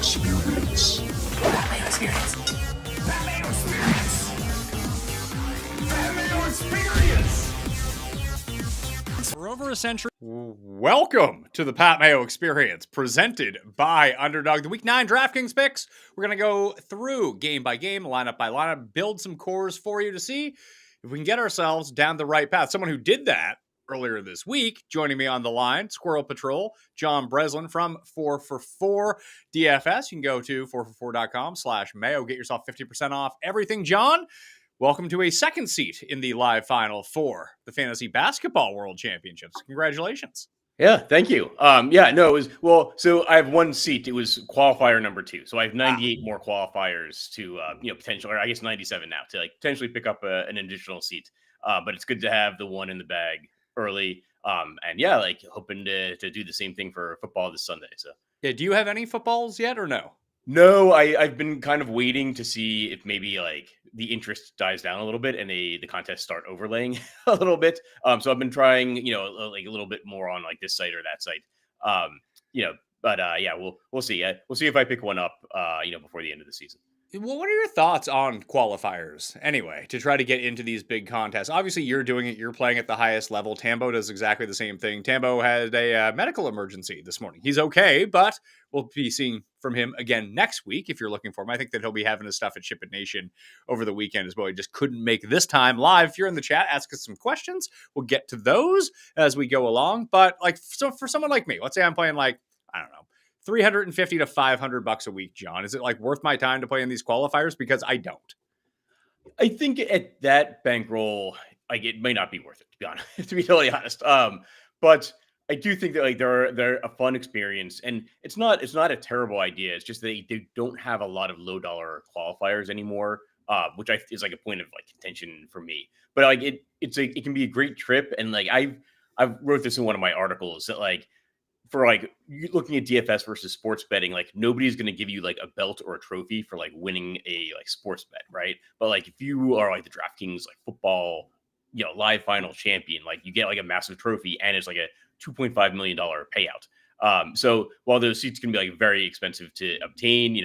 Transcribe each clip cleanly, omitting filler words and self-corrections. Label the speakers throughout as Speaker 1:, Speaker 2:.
Speaker 1: Experience.
Speaker 2: Pat Mayo Experience. Pat Mayo Experience. Pat Mayo Experience.
Speaker 3: For over a century. Welcome to the Pat Mayo Experience, presented by Underdog. The Week 9 DraftKings picks. We're going to go through game by game, lineup by lineup, build some cores for you to see if we can get ourselves down the right path. Someone who did that earlier this week, joining me on the line, Squirrel Patrol, John Breslin from 4for4 DFS. You can go to 4for4.com/Mayo, get yourself 50% off everything. John, welcome to a second seat in the live final for the Fantasy Basketball World Championships. Congratulations.
Speaker 4: Yeah, thank you. So I have one seat. It was qualifier number 2. So I have 98 more qualifiers to, potentially, or I guess 97 now to potentially pick up an additional seat. But it's good to have the one in the bag early. Hoping to do the same thing for football this Sunday. So
Speaker 3: yeah, do you have any footballs yet or no?
Speaker 4: No, I've been kind of waiting to see if maybe the interest dies down a little bit and the contests start overlaying a little bit. So I've been trying, a little bit more on this site or that site. We'll see. We'll see if I pick one up, before the end of the season.
Speaker 3: Well, what are your thoughts on qualifiers anyway, to try to get into these big contests? Obviously, you're doing it. You're playing at the highest level. Tambo does exactly the same thing. Tambo had a medical emergency this morning. He's okay, but we'll be seeing from him again next week if you're looking for him. I think that he'll be having his stuff at Ship It Nation over the weekend as well. He just couldn't make this time live. If you're in the chat, ask us some questions. We'll get to those as we go along. But so for someone like me, let's say I'm playing I don't know, $350 to $500 a week, John. Is it worth my time to play in these qualifiers? Because I don't.
Speaker 4: I think at that bankroll, it may not be worth it, to be honest, to be totally honest. But I do think that they're a fun experience, and it's not a terrible idea. It's just they don't have a lot of low dollar qualifiers anymore, which is a point of contention for me. But it can be a great trip, and I wrote this in one of my articles that for looking at DFS versus sports betting, nobody's going to give you a belt or a trophy for winning a sports bet, right? But if you are the DraftKings football, live final champion, you get a massive trophy, and it's a $2.5 million payout. So while those seats can be very expensive to obtain,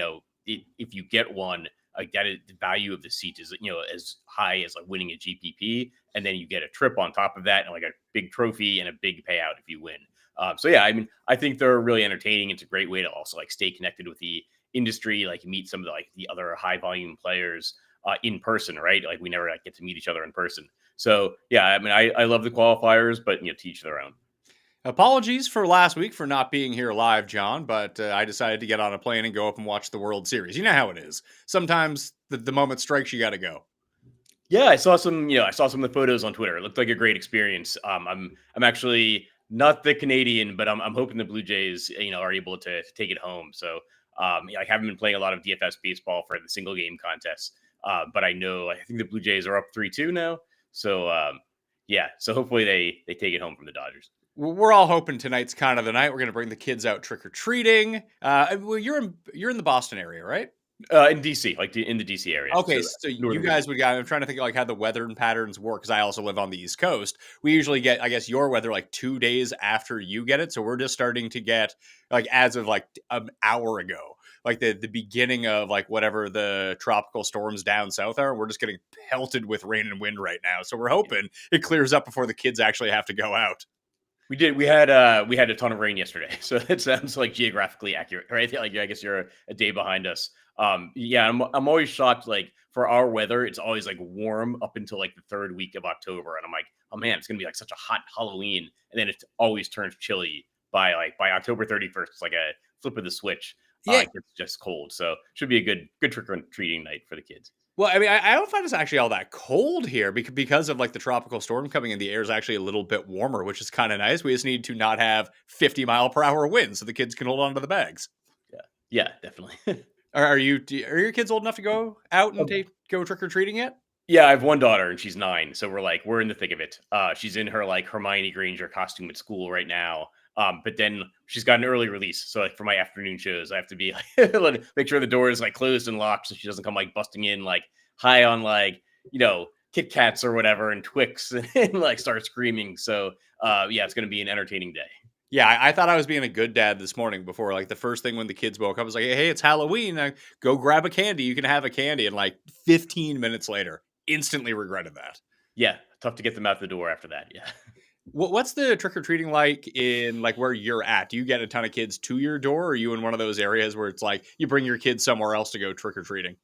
Speaker 4: if you get one, the value of the seat is as high as winning a GPP, and then you get a trip on top of that, and a big trophy and a big payout if you win. I think they're really entertaining. It's a great way to also stay connected with the industry, meet some of the other high volume players in person, right? We never get to meet each other in person. So yeah, I love the qualifiers, but to each their own.
Speaker 3: Apologies for last week for not being here live, John, but I decided to get on a plane and go up and watch the World Series. You know how it is. Sometimes the moment strikes, you got to go.
Speaker 4: Yeah, I saw some of the photos on Twitter. It looked like a great experience. I'm actually not the Canadian, but I'm hoping the Blue Jays, are able to take it home. So I haven't been playing a lot of DFS baseball for the single game contests, but I think the Blue Jays are up 3-2 now. So so hopefully they take it home from the Dodgers.
Speaker 3: We're all hoping tonight's kind of the night. We're going to bring the kids out trick or treating. Well, you're in the Boston area, right?
Speaker 4: In DC, in the DC area.
Speaker 3: Okay, so you guys would I'm trying to think how the weather and patterns work, because I also live on the East Coast. We usually get, I guess, your weather 2 days after you get it. So we're just starting to get as of an hour ago, the beginning of whatever the tropical storms down south are. We're just getting pelted with rain and wind right now. So we're hoping it clears up before the kids actually have to go out.
Speaker 4: We did. We had a ton of rain yesterday, so it sounds geographically accurate, right? I guess you're a day behind us. I'm always shocked. For our weather, it's always warm up until the third week of October, and I'm oh man, it's gonna be such a hot Halloween, and then it always turns chilly by October 31st. It's a flip of the switch.
Speaker 3: Yeah,
Speaker 4: it's just cold, so should be a good trick or treating night for the kids.
Speaker 3: Well, I don't find it's actually all that cold here because of the tropical storm coming in. The air is actually a little bit warmer, which is kind of nice. We just need to not have 50-mile-per-hour winds so the kids can hold on to the bags.
Speaker 4: Yeah, definitely.
Speaker 3: Are your kids old enough to go out and go trick or treating yet?
Speaker 4: Yeah, I have one daughter and she's 9, so we're in the thick of it. She's in her Hermione Granger costume at school right now. But then she's got an early release. So for my afternoon shows, I have to be make sure the door is closed and locked so she doesn't come busting in high on Kit Kats or whatever and Twix and start screaming. So it's going to be an entertaining day.
Speaker 3: Yeah, I thought I was being a good dad this morning before, like, the first thing when the kids woke up, I was like, hey, it's Halloween. Go grab a candy. You can have a candy. And like 15 minutes later, instantly regretted that.
Speaker 4: Yeah, tough to get them out the door after that. Yeah.
Speaker 3: What's the trick-or-treating like in like where you're at? Do you get a ton of kids to your door, or are you in one of those areas where it's like you bring your kids somewhere else to go trick-or-treating?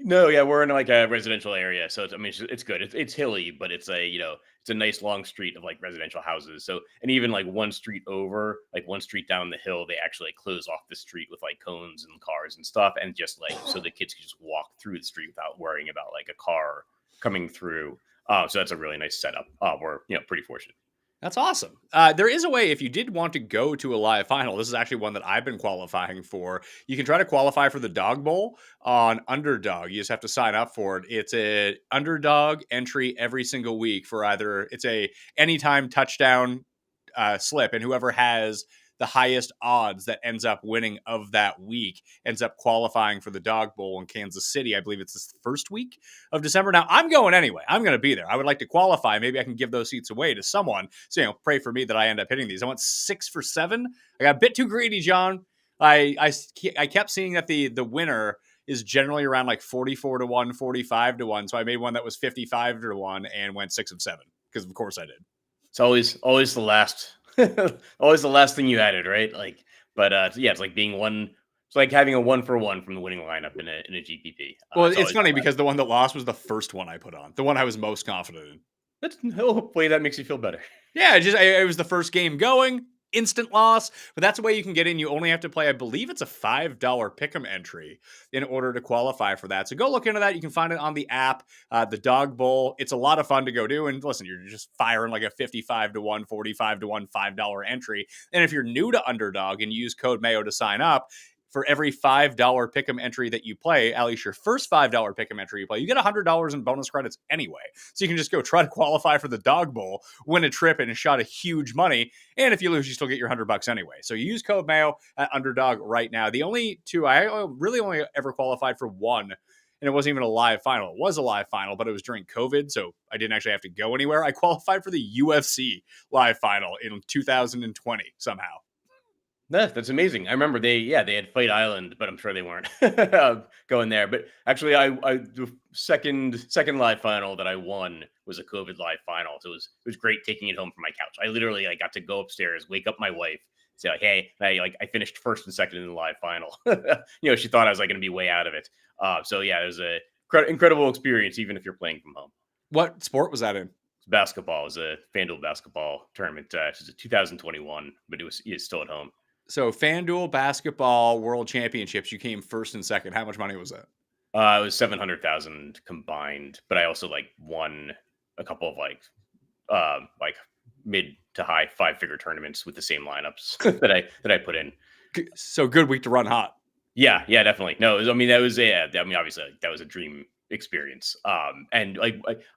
Speaker 4: No, yeah, we're in like a residential area, so it's good. It's hilly, but it's it's a nice long street of like residential houses. So and even like one street over, like one street down the hill, they actually close off the street with like cones and cars and stuff, and just like so the kids can just walk through the street without worrying about like a car coming through. So that's a really nice setup. We're pretty fortunate.
Speaker 3: That's awesome. There is a way if you did want to go to a live final. This is actually one that I've been qualifying for. You can try to qualify for the Dog Bowl on Underdog. You just have to sign up for it. It's a Underdog entry every single week for either it's a anytime touchdown slip, and whoever has the highest odds that ends up winning of that week ends up qualifying for the Dog Bowl in Kansas City. I believe it's the first week of December. Now, I'm going anyway. I'm going to be there. I would like to qualify. Maybe I can give those seats away to someone. So, pray for me that I end up hitting these. I went 6 for 7. I got a bit too greedy, John. I kept seeing that the winner is generally around like 44 to 1, 45 to 1. So I made one that was 55 to 1 and went 6 of 7 because of course I did.
Speaker 4: It's always the last, always the last thing you added, right? Like, but yeah, it's like being one. It's like having a 1-for-1 from the winning lineup in a GPP.
Speaker 3: Well, it's funny because the one that lost was the first one I put on, the one I was most confident in.
Speaker 4: Hopefully that makes you feel better.
Speaker 3: Yeah, it was the first game going, instant loss, but that's the way you can get in. You only have to play, I believe it's a $5 pick'em entry in order to qualify for that. So go look into that. You can find it on the app, the Dog Bowl. It's a lot of fun to go do. And listen, you're just firing like a 55 to 1, 45 to 1, $5 entry. And if you're new to Underdog and use code Mayo to sign up, for every $5 pick'em entry that you play, at least your first $5 pick'em entry you play, you get $100 in bonus credits anyway. So you can just go try to qualify for the Dog Bowl, win a trip, and a shot of huge money. And if you lose, you still get your $100 anyway. So use code Mayo at Underdog right now. The only two, I really only ever qualified for one, and it wasn't even a live final. It was a live final, but it was during COVID, so I didn't actually have to go anywhere. I qualified for the UFC live final in 2020 somehow.
Speaker 4: That's amazing. I remember they had Fight Island, but I'm sure they weren't going there. But actually, I the second live final that I won was a COVID live final. So it was great taking it home from my couch. I literally got to go upstairs, wake up my wife, say like, hey, I finished first and second in the live final. She thought I was going to be way out of it. So yeah, it was a incredible experience, even if you're playing from home.
Speaker 3: What sport was that in?
Speaker 4: Basketball. It was a FanDuel basketball tournament. It was 2021, but it's still at home.
Speaker 3: So FanDuel Basketball World Championships, you came first and second. How much money was that?
Speaker 4: It was 700,000 combined, but I also won a couple of mid to high 5-figure tournaments with the same lineups that I put in.
Speaker 3: So good week to run hot.
Speaker 4: Yeah, definitely. No, obviously that was a dream experience. And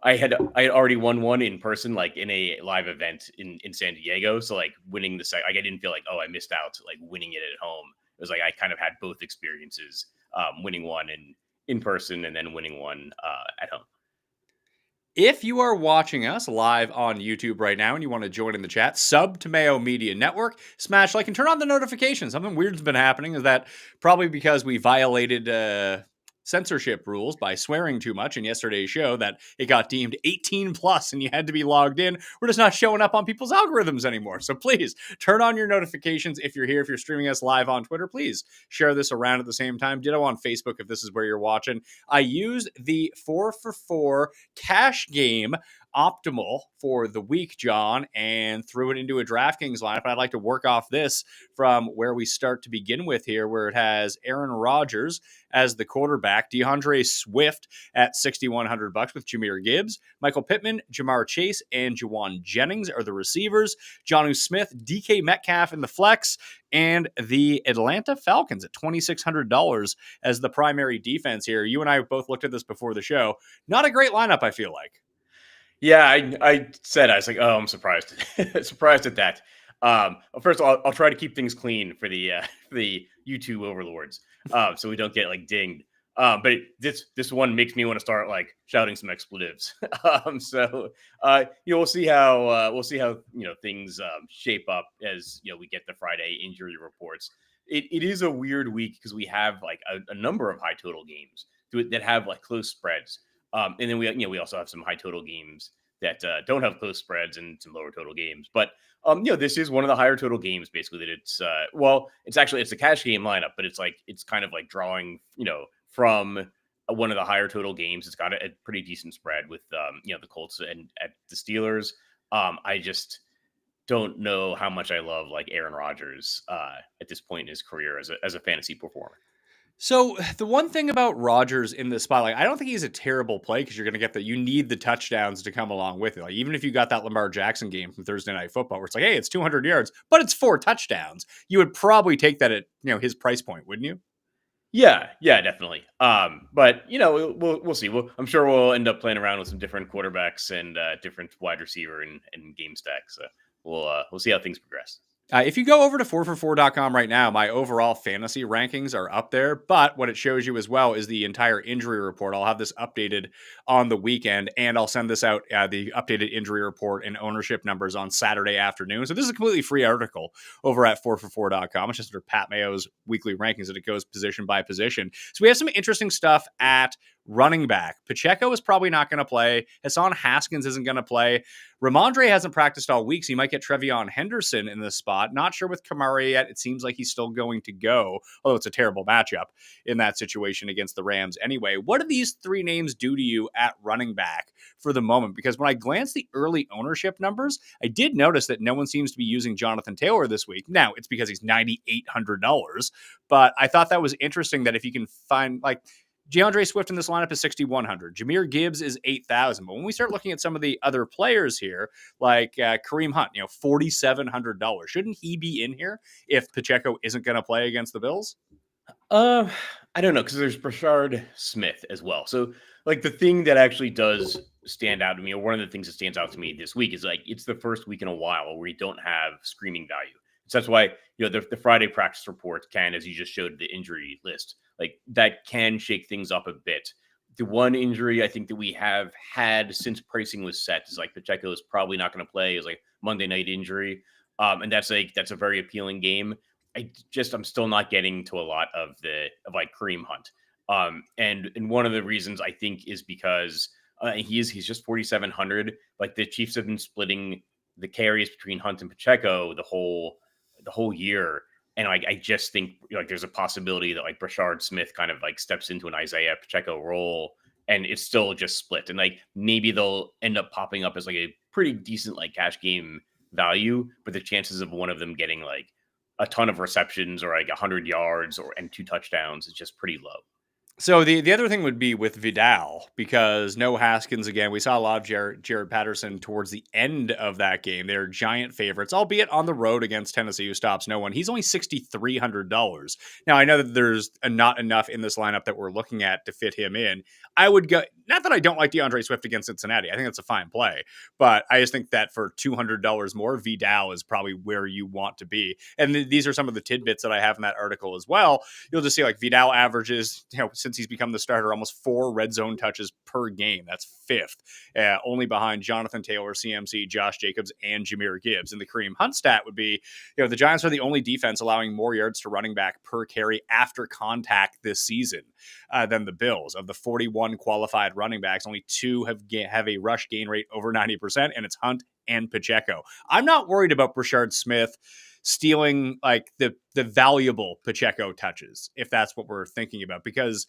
Speaker 4: I had already won one in person, in a live event in San Diego. So winning the I didn't feel like, oh, I missed out winning it at home. It was I kind of had both experiences, winning one in person and then winning one at home.
Speaker 3: If you are watching us live on YouTube right now and you want to join in the chat, sub to Mayo Media Network, smash like and turn on the notifications. Something weird's been happening is that probably because we violated censorship rules by swearing too much in yesterday's show that it got deemed 18 plus and you had to be logged in. We're just not showing up on people's algorithms anymore. So please turn on your notifications if you're here. If you're streaming us live on Twitter, please share this around at the same time. Ditto on Facebook if this is where you're watching. I used the 4-for-4 cash game optimal for the week, John, and threw it into a DraftKings lineup. I'd like to work off this from where we start to begin with here, where it has Aaron Rodgers as the quarterback, DeAndre Swift at $6,100 with Jahmyr Gibbs, Michael Pittman, Jamar Chase, and Juwan Jennings are the receivers, Jonnu Smith, DK Metcalf in the flex, and the Atlanta Falcons at $2,600 as the primary defense here. You and I both looked at this before the show. Not a great lineup, I feel like.
Speaker 4: Yeah, I said, I was like, oh, I'm surprised. Surprised at that. First of all, I'll try to keep things clean for the YouTube overlords, so we don't get dinged. This one makes me want to start like shouting some expletives. We'll see how things shape up as we get the Friday injury reports. It is a weird week because we have like a number of high total games that have like close spreads, and then we also have some high total games that don't have close spreads and some lower total games. But this is one of the higher total games basically that it's it's a cash game lineup, but it's kind of like drawing from one of the higher total games. It's got a pretty decent spread with the Colts and at the Steelers. I just don't know how much I love like Aaron Rodgers at this point in his career as a fantasy performer.
Speaker 3: So the one thing about Rodgers in this spot, like I don't think he's a terrible play because you're going to get you need the touchdowns to come along with it. Like even if you got that Lamar Jackson game from Thursday Night Football, where it's like, hey, it's 200 yards, but it's 4 touchdowns, you would probably take that at his price point, wouldn't you?
Speaker 4: Yeah, definitely. But we'll see. I'm sure we'll end up playing around with some different quarterbacks and different wide receiver and game stacks. So we'll see how things progress.
Speaker 3: If you go over to 4for4.com right now, my overall fantasy rankings are up there. But what it shows you as well is the entire injury report. I'll have this updated on the weekend, and I'll send this out, the updated injury report and ownership numbers on Saturday afternoon. So this is a completely free article over at 4for4.com. It's just under Pat Mayo's weekly rankings, and it goes position by position. So we have some interesting stuff at running back. Pacheco is probably not going to play. Hassan Haskins isn't going to play. Ramondre hasn't practiced all week, so you might get Trevion Henderson in this spot. Not sure with Kamara yet. It seems like he's still going to go, although it's a terrible matchup in that situation against the Rams anyway. What do these 3 names do to you at running back for the moment? Because when I glanced the early ownership numbers, I did notice that no one seems to be using Jonathan Taylor this week. Now, it's because he's $9,800, but I thought that was interesting that if you can find like DeAndre Swift in this lineup is 6,100. Jahmyr Gibbs is 8,000. But when we start looking at some of the other players here, like Kareem Hunt, $4,700. Shouldn't he be in here if Pacheco isn't going to play against the Bills?
Speaker 4: I don't know, because there's Brashard Smith as well. So like the thing that actually does stand out to me, or one of the things that stands out to me this week, is like it's the first week in a while where we don't have screaming value. So that's why the Friday practice report can, as you just showed the injury list, like that can shake things up a bit. The one injury I think that we have had since pricing was set is like Pacheco is probably not going to play, is like Monday night injury, and that's a very appealing game. I'm still not getting to a lot of like Kareem Hunt, and one of the reasons I think is because he's just 4,700. Like the Chiefs have been splitting the carries between Hunt and Pacheco the whole year. And I just think like there's a possibility that like Brashard Smith kind of like steps into an Isaiah Pacheco role, and it's still just split. And like maybe they'll end up popping up as like a pretty decent like cash game value, but the chances of one of them getting like a ton of receptions or like 100 yards and 2 touchdowns is just pretty low.
Speaker 3: So the other thing would be with Vidal, because no Haskins again. We saw a lot of Jared Patterson towards the end of that game. They're giant favorites, albeit on the road against Tennessee, who stops no one. He's only $6,300. Now, I know that there's not enough in this lineup that we're looking at to fit him in. I would go, not that I don't like DeAndre Swift against Cincinnati. I think that's a fine play, but I just think that for $200 more, Vidal is probably where you want to be. And these are some of the tidbits that I have in that article as well. You'll just see like Vidal averages, since he's become the starter, almost 4 red zone touches per game. That's 5th, only behind Jonathan Taylor, CMC, Josh Jacobs, and Jahmyr Gibbs. And the Kareem Hunt stat would be, the Giants are the only defense allowing more yards to running back per carry after contact this season than the Bills. Of the 41 qualified running backs, only 2 have a rush gain rate over 90%, and it's Hunt and Pacheco. I'm not worried about Brashard Smith stealing like the valuable Pacheco touches, if that's what we're thinking about, because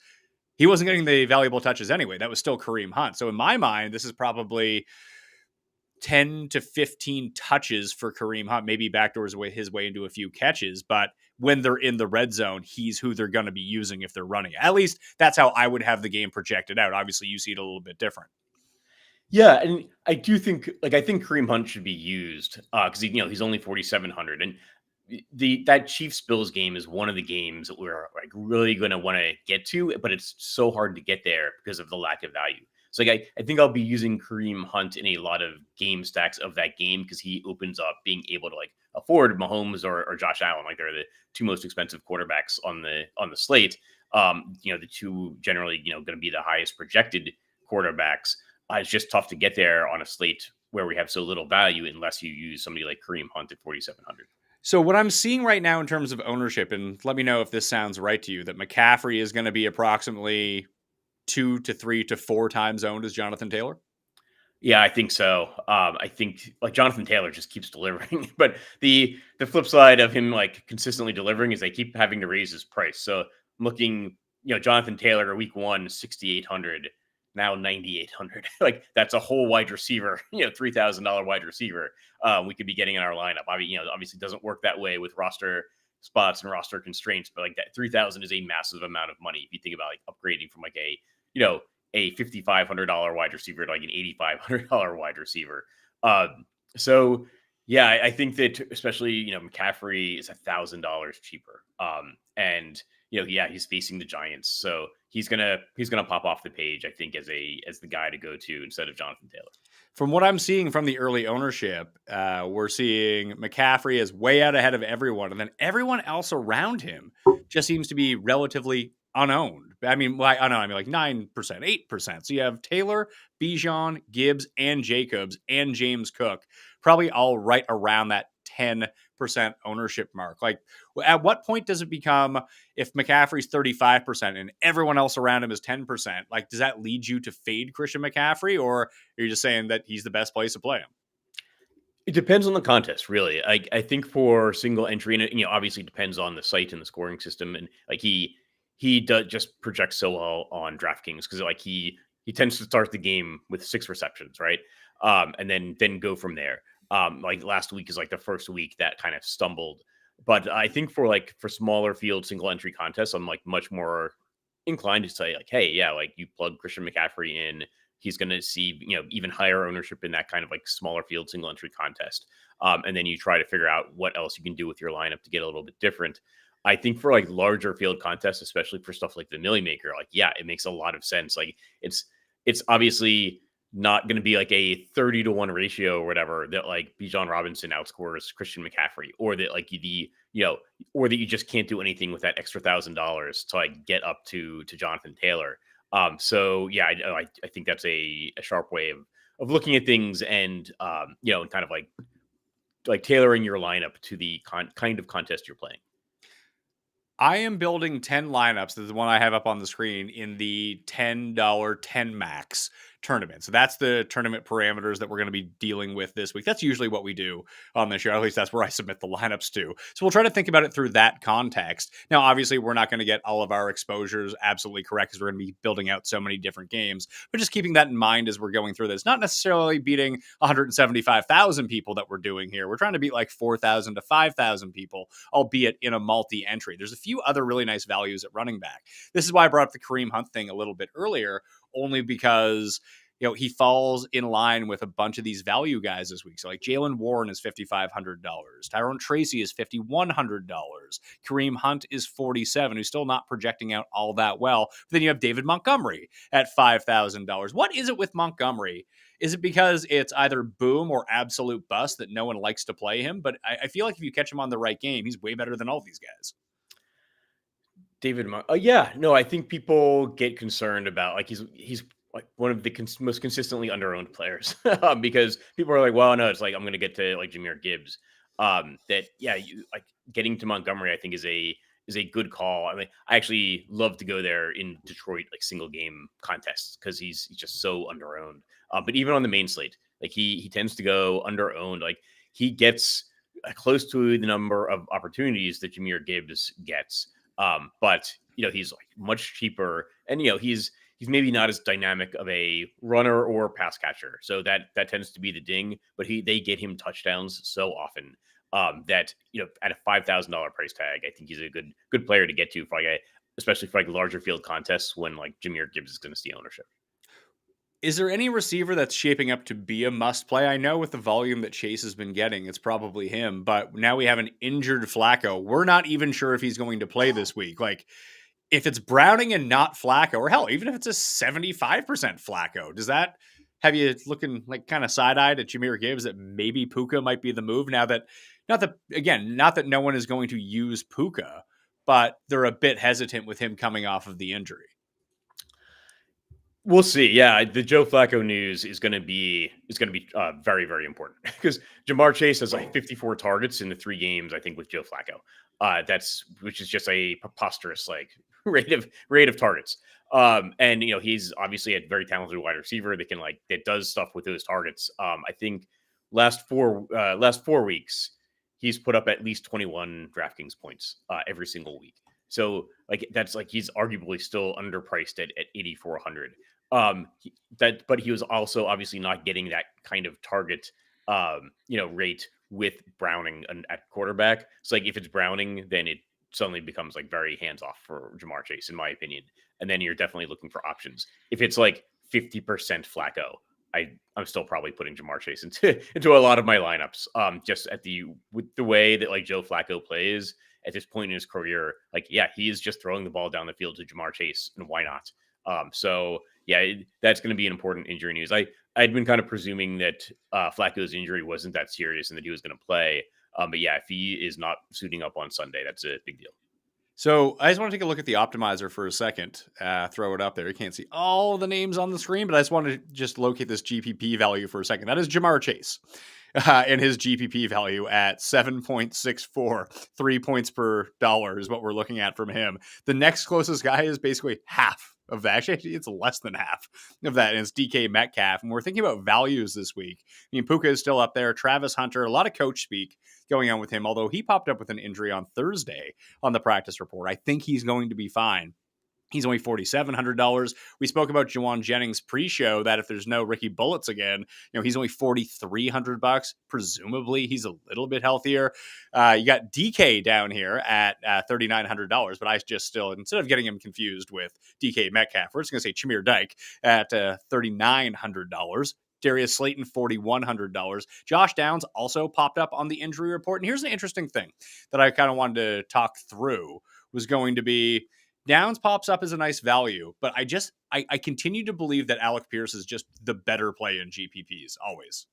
Speaker 3: he wasn't getting the valuable touches anyway. That was still Kareem Hunt. So in my mind, this is probably 10 to 15 touches for Kareem Hunt, maybe backdoors his way into a few catches. But when they're in the red zone, he's who they're going to be using if they're running. At least that's how I would have the game projected out. Obviously, you see it a little bit different.
Speaker 4: Yeah, and I do think, I think Kareem Hunt should be used because he's only 4,700, and that Chiefs Bills game is one of the games that we're like really going to want to get to, but it's so hard to get there because of the lack of value. So like, I think I'll be using Kareem Hunt in a lot of game stacks of that game because he opens up being able to like afford Mahomes or Josh Allen. Like they're the 2 most expensive quarterbacks on the slate. The two generally, going to be the highest projected quarterbacks. It's just tough to get there on a slate where we have so little value unless you use somebody like Kareem Hunt at 4,700.
Speaker 3: So what I'm seeing right now in terms of ownership, and let me know if this sounds right to you, that McCaffrey is going to be approximately 2 to 3 to 4 times owned as Jonathan Taylor.
Speaker 4: Yeah, I think so. I think like Jonathan Taylor just keeps delivering, but the flip side of him like consistently delivering is they keep having to raise his price. So I'm looking, Jonathan Taylor week 1, 6,800, now 9,800. Like that's a whole wide receiver, $3,000 wide receiver. We could be getting in our lineup. I mean, obviously it doesn't work that way with roster spots and roster constraints, but like that 3,000 is a massive amount of money if you think about like upgrading from like a $5,500 wide receiver to like an $8,500 wide receiver. So yeah, I think that especially, McCaffrey is $1,000 cheaper. And he's facing the Giants. So he's going to pop off the page, I think, as the guy to go to instead of Jonathan Taylor.
Speaker 3: From what I'm seeing from the early ownership, we're seing McCaffrey is way out ahead of everyone. And then everyone else around him just seems to be relatively unowned. I mean, like 9%, 8%. So you have Taylor, Bijan, Gibbs, and Jacobs, and James Cook, probably all right around that 10% ownership mark. Like, at what point does it become, if McCaffrey's 35% and everyone else around him is 10%, like, does that lead you to fade Christian McCaffrey, or are you just saying that he's the best place to play him?
Speaker 4: It depends on the contest, really. I think for single entry, and it, obviously depends on the site and the scoring system, and like he does just project so well on DraftKings because like he tends to start the game with 6 receptions, right? And then go from there. Like last week is like the first week that kind of stumbled, but I think for smaller field single entry contests, I'm like much more inclined to say like, hey, yeah, like you plug Christian McCaffrey in, he's going to see even higher ownership in that kind of like smaller field single entry contest, and then you try to figure out what else you can do with your lineup to get a little bit different. I think for like larger field contests, especially for stuff like the Millie Maker, like, yeah, it makes a lot of sense. Like it's obviously not going to be like a 30-1 ratio or whatever that like Bijan Robinson outscores Christian McCaffrey, or that like or that you just can't do anything with that extra $1,000 to like get up to Jonathan Taylor. So yeah, I think that's a sharp way of looking at things, and and kind of like tailoring your lineup to the kind of contest you're playing.
Speaker 3: I am building 10 lineups. This is the one I have up on the screen in the $10 10 max tournament. So that's the tournament parameters that we're going to be dealing with this week. That's usually what we do on the show. At least that's where I submit the lineups to. So we'll try to think about it through that context. Now, obviously, we're not going to get all of our exposures absolutely correct because we're going to be building out so many different games. But just keeping that in mind as we're going through this, not necessarily beating 175,000 people that we're doing here. We're trying to beat like 4,000 to 5,000 people, albeit in a multi-entry. There's a few other really nice values at running back. This is why I brought up the Kareem Hunt thing a little bit earlier, only because he falls in line with a bunch of these value guys this week. So like Jalen Warren is $5,500. Tyrone Tracy is $5,100. Kareem Hunt is $47,000, who's still not projecting out all that well. But then you have David Montgomery at $5,000. What is it with Montgomery? Is it because it's either boom or absolute bust that no one likes to play him? But I feel like if you catch him on the right game, he's way better than all these guys.
Speaker 4: I think people get concerned about like he's like one of the most consistently underowned players because people are like, well, no, it's like I'm going to get to like Jahmyr Gibbs. Like getting to Montgomery, I think is a good call. I mean, I actually love to go there in Detroit, like single game contests because he's just so underowned. But even on the main slate, like he tends to go underowned. Like he gets close to the number of opportunities that Jahmyr Gibbs gets. But he's like much cheaper, and he's maybe not as dynamic of a runner or pass catcher, so that tends to be the ding. But they get him touchdowns so often that at a $5,000 price tag, I think he's a good player to get to for especially for like larger field contests when like Jahmyr Gibbs is going to see ownership.
Speaker 3: Is there any receiver that's shaping up to be a must play? I know with the volume that Chase has been getting, it's probably him, but now we have an injured Flacco. We're not even sure if he's going to play this week. Like, if it's Browning and not Flacco, or hell, even if it's a 75% Flacco, does that have you looking like kind of side-eyed at Jahmyr Gibbs that maybe Puka might be the move now that, not that no one is going to use Puka, but they're a bit hesitant with him coming off of the injury.
Speaker 4: We'll see. Yeah, the Joe Flacco news is going to be very, very important because Jamar Chase has like 54 targets in the 3 games, I think, with Joe Flacco. Which is just a preposterous like rate of targets. And he's obviously a very talented wide receiver that does stuff with those targets. I think last 4 weeks he's put up at least 21 DraftKings points every single week. So that's he's arguably still underpriced at 8,400. But he was also obviously not getting that kind of target, rate with Browning at quarterback. So if it's Browning, then it suddenly becomes very hands off for Jamar Chase, in my opinion. And then you're definitely looking for options. If it's 50% Flacco, I'm still probably putting Jamar Chase into a lot of my lineups. Just with the way that Joe Flacco plays at this point in his career, he is just throwing the ball down the field to Jamar Chase, and why not? That's going to be an important injury news. I'd been kind of presuming that Flacco's injury wasn't that serious and that he was going to play. But if he is not suiting up on Sunday, that's a big deal.
Speaker 3: So I just want to take a look at the optimizer for a second. Throw it up there. You can't see all the names on the screen, but I just want to just locate this GPP value for a second. That is Jamar Chase. And his GPP value at 7.64, 3 points per dollar is what we're looking at from him. The next closest guy is basically half of that. Actually, it's less than half of that. And it's DK Metcalf. And we're thinking about values this week. I mean, Puka is still up there. Travis Hunter, a lot of coach speak going on with him, although he popped up with an injury on Thursday on the practice report. I think he's going to be fine. He's only $4,700. We spoke about Juwan Jennings pre-show that if there's no Ricky Bullets again, he's only $4,300. Presumably, he's a little bit healthier. You got DK down here at $3,900, but I just still, instead of getting him confused with DK Metcalf, we're just going to say Chimere Dike at $3,900. Darius Slayton, $4,100. Josh Downs also popped up on the injury report. And here's the interesting thing that I kind of wanted to talk through was going to be Downs pops up as a nice value, but I continue to believe that Alec Pierce is just the better play in GPPs always.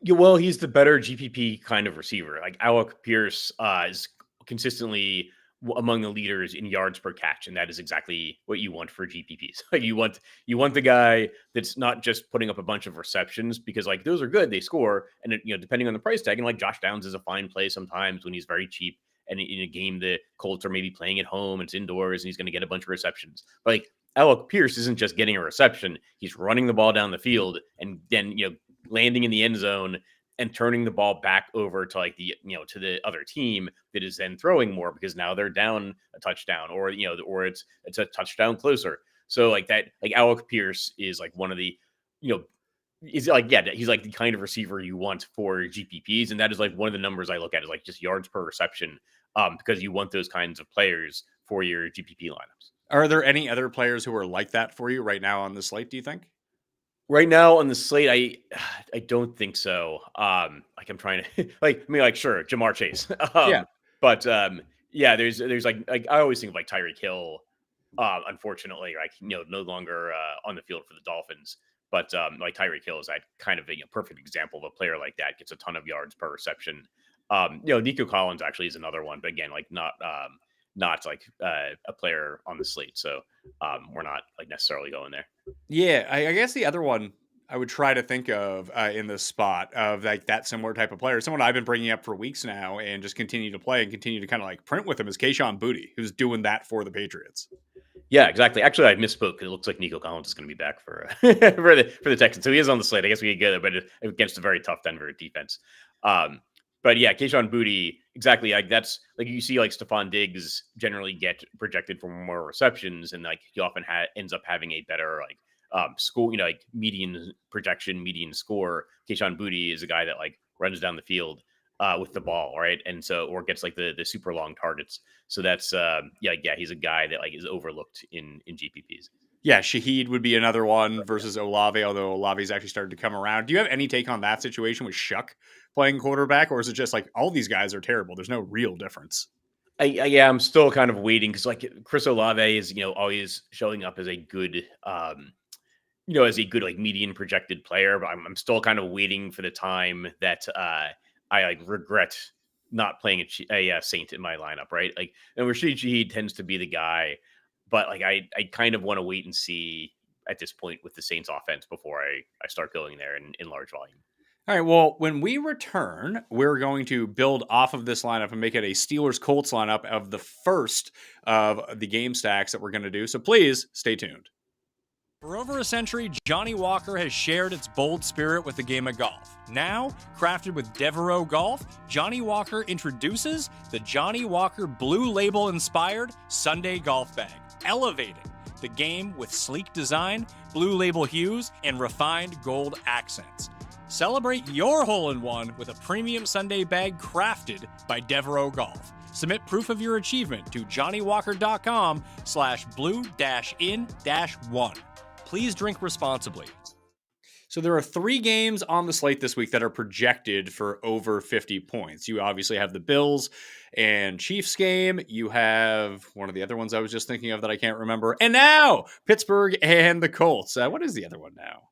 Speaker 4: Yeah, well, he's the better GPP kind of receiver. Alec Pierce is consistently among the leaders in yards per catch, and that is exactly what you want for GPPs. You want the guy that's not just putting up a bunch of receptions because those are good, they score, and depending on the price tag, and Josh Downs is a fine play sometimes when he's very cheap. And in a game, the Colts are maybe playing at home, it's indoors, and he's going to get a bunch of receptions. But Alec Pierce isn't just getting a reception; he's running the ball down the field and then landing in the end zone and turning the ball back over to to the other team that is then throwing more because now they're down a touchdown or it's a touchdown closer. So Alec Pierce is one of the he's the kind of receiver you want for GPPs, and that is one of the numbers I look at is just yards per reception, because you want those kinds of players for your GPP lineups.
Speaker 3: Are there any other players who are like that for you right now on the slate, do you think?
Speaker 4: Right now on the slate, I don't think so. I'm trying to sure, Jamar Chase. But there's I always think of Tyreek Hill, unfortunately, no longer on the field for the Dolphins. But Tyreek Hill is that kind of a perfect example of a player like that, gets a ton of yards per reception. Nico Collins actually is another one, but again, not a player on the slate. So we're not necessarily going there.
Speaker 3: Yeah, I guess the other one I would try to think of in the spot of that similar type of player, someone I've been bringing up for weeks now and just continue to play and continue to kind of print with him is Kayshon Boutte, who's doing that for the Patriots.
Speaker 4: Yeah, exactly. Actually, I misspoke. It looks like Nico Collins is going to be back for for the Texans. So he is on the slate. I guess we could get it, but against a very tough Denver defense. But yeah, Kayshon Boutte, exactly. That's you see Stephon Diggs generally get projected for more receptions, and he often ends up having a better score, median projection, median score. Kayshon Boutte is a guy that runs down the field with the ball, right? And so, or gets the super long targets. So that's he's a guy that is overlooked in GPPs.
Speaker 3: Yeah, Shaheed would be another one versus Olave, although Olave's actually started to come around. Do you have any take on that situation with Shuck playing quarterback, or is it just all these guys are terrible? There's no real difference.
Speaker 4: I'm still kind of waiting because Chris Olave is always showing up as a good median projected player, but I'm still kind of waiting for the time that I regret not playing a Saint in my lineup, right? Like, and Rashid Shaheed tends to be the guy, but like I kind of want to wait and see at this point with the Saints offense before I start going there in large volume.
Speaker 3: All right, well, when we return, we're going to build off of this lineup and make it a Steelers-Colts lineup of the first of the game stacks that we're going to do. So please stay tuned. For over a century, Johnnie Walker has shared its bold spirit with the game of golf. Now, crafted with Devereux Golf, Johnnie Walker introduces the Johnnie Walker Blue Label-inspired Sunday Golf Bag, elevating the game with sleek design, blue label hues, and refined gold accents. Celebrate your hole-in-one with a premium Sunday bag crafted by Devereux Golf. Submit proof of your achievement to johnniewalker.com/blue-in-1. Please drink responsibly. So there are 3 games on the slate this week that are projected for over 50 points. You obviously have the Bills and Chiefs game. You have one of the other ones I was just thinking of that I can't remember. And now Pittsburgh and the Colts. What is the other one now?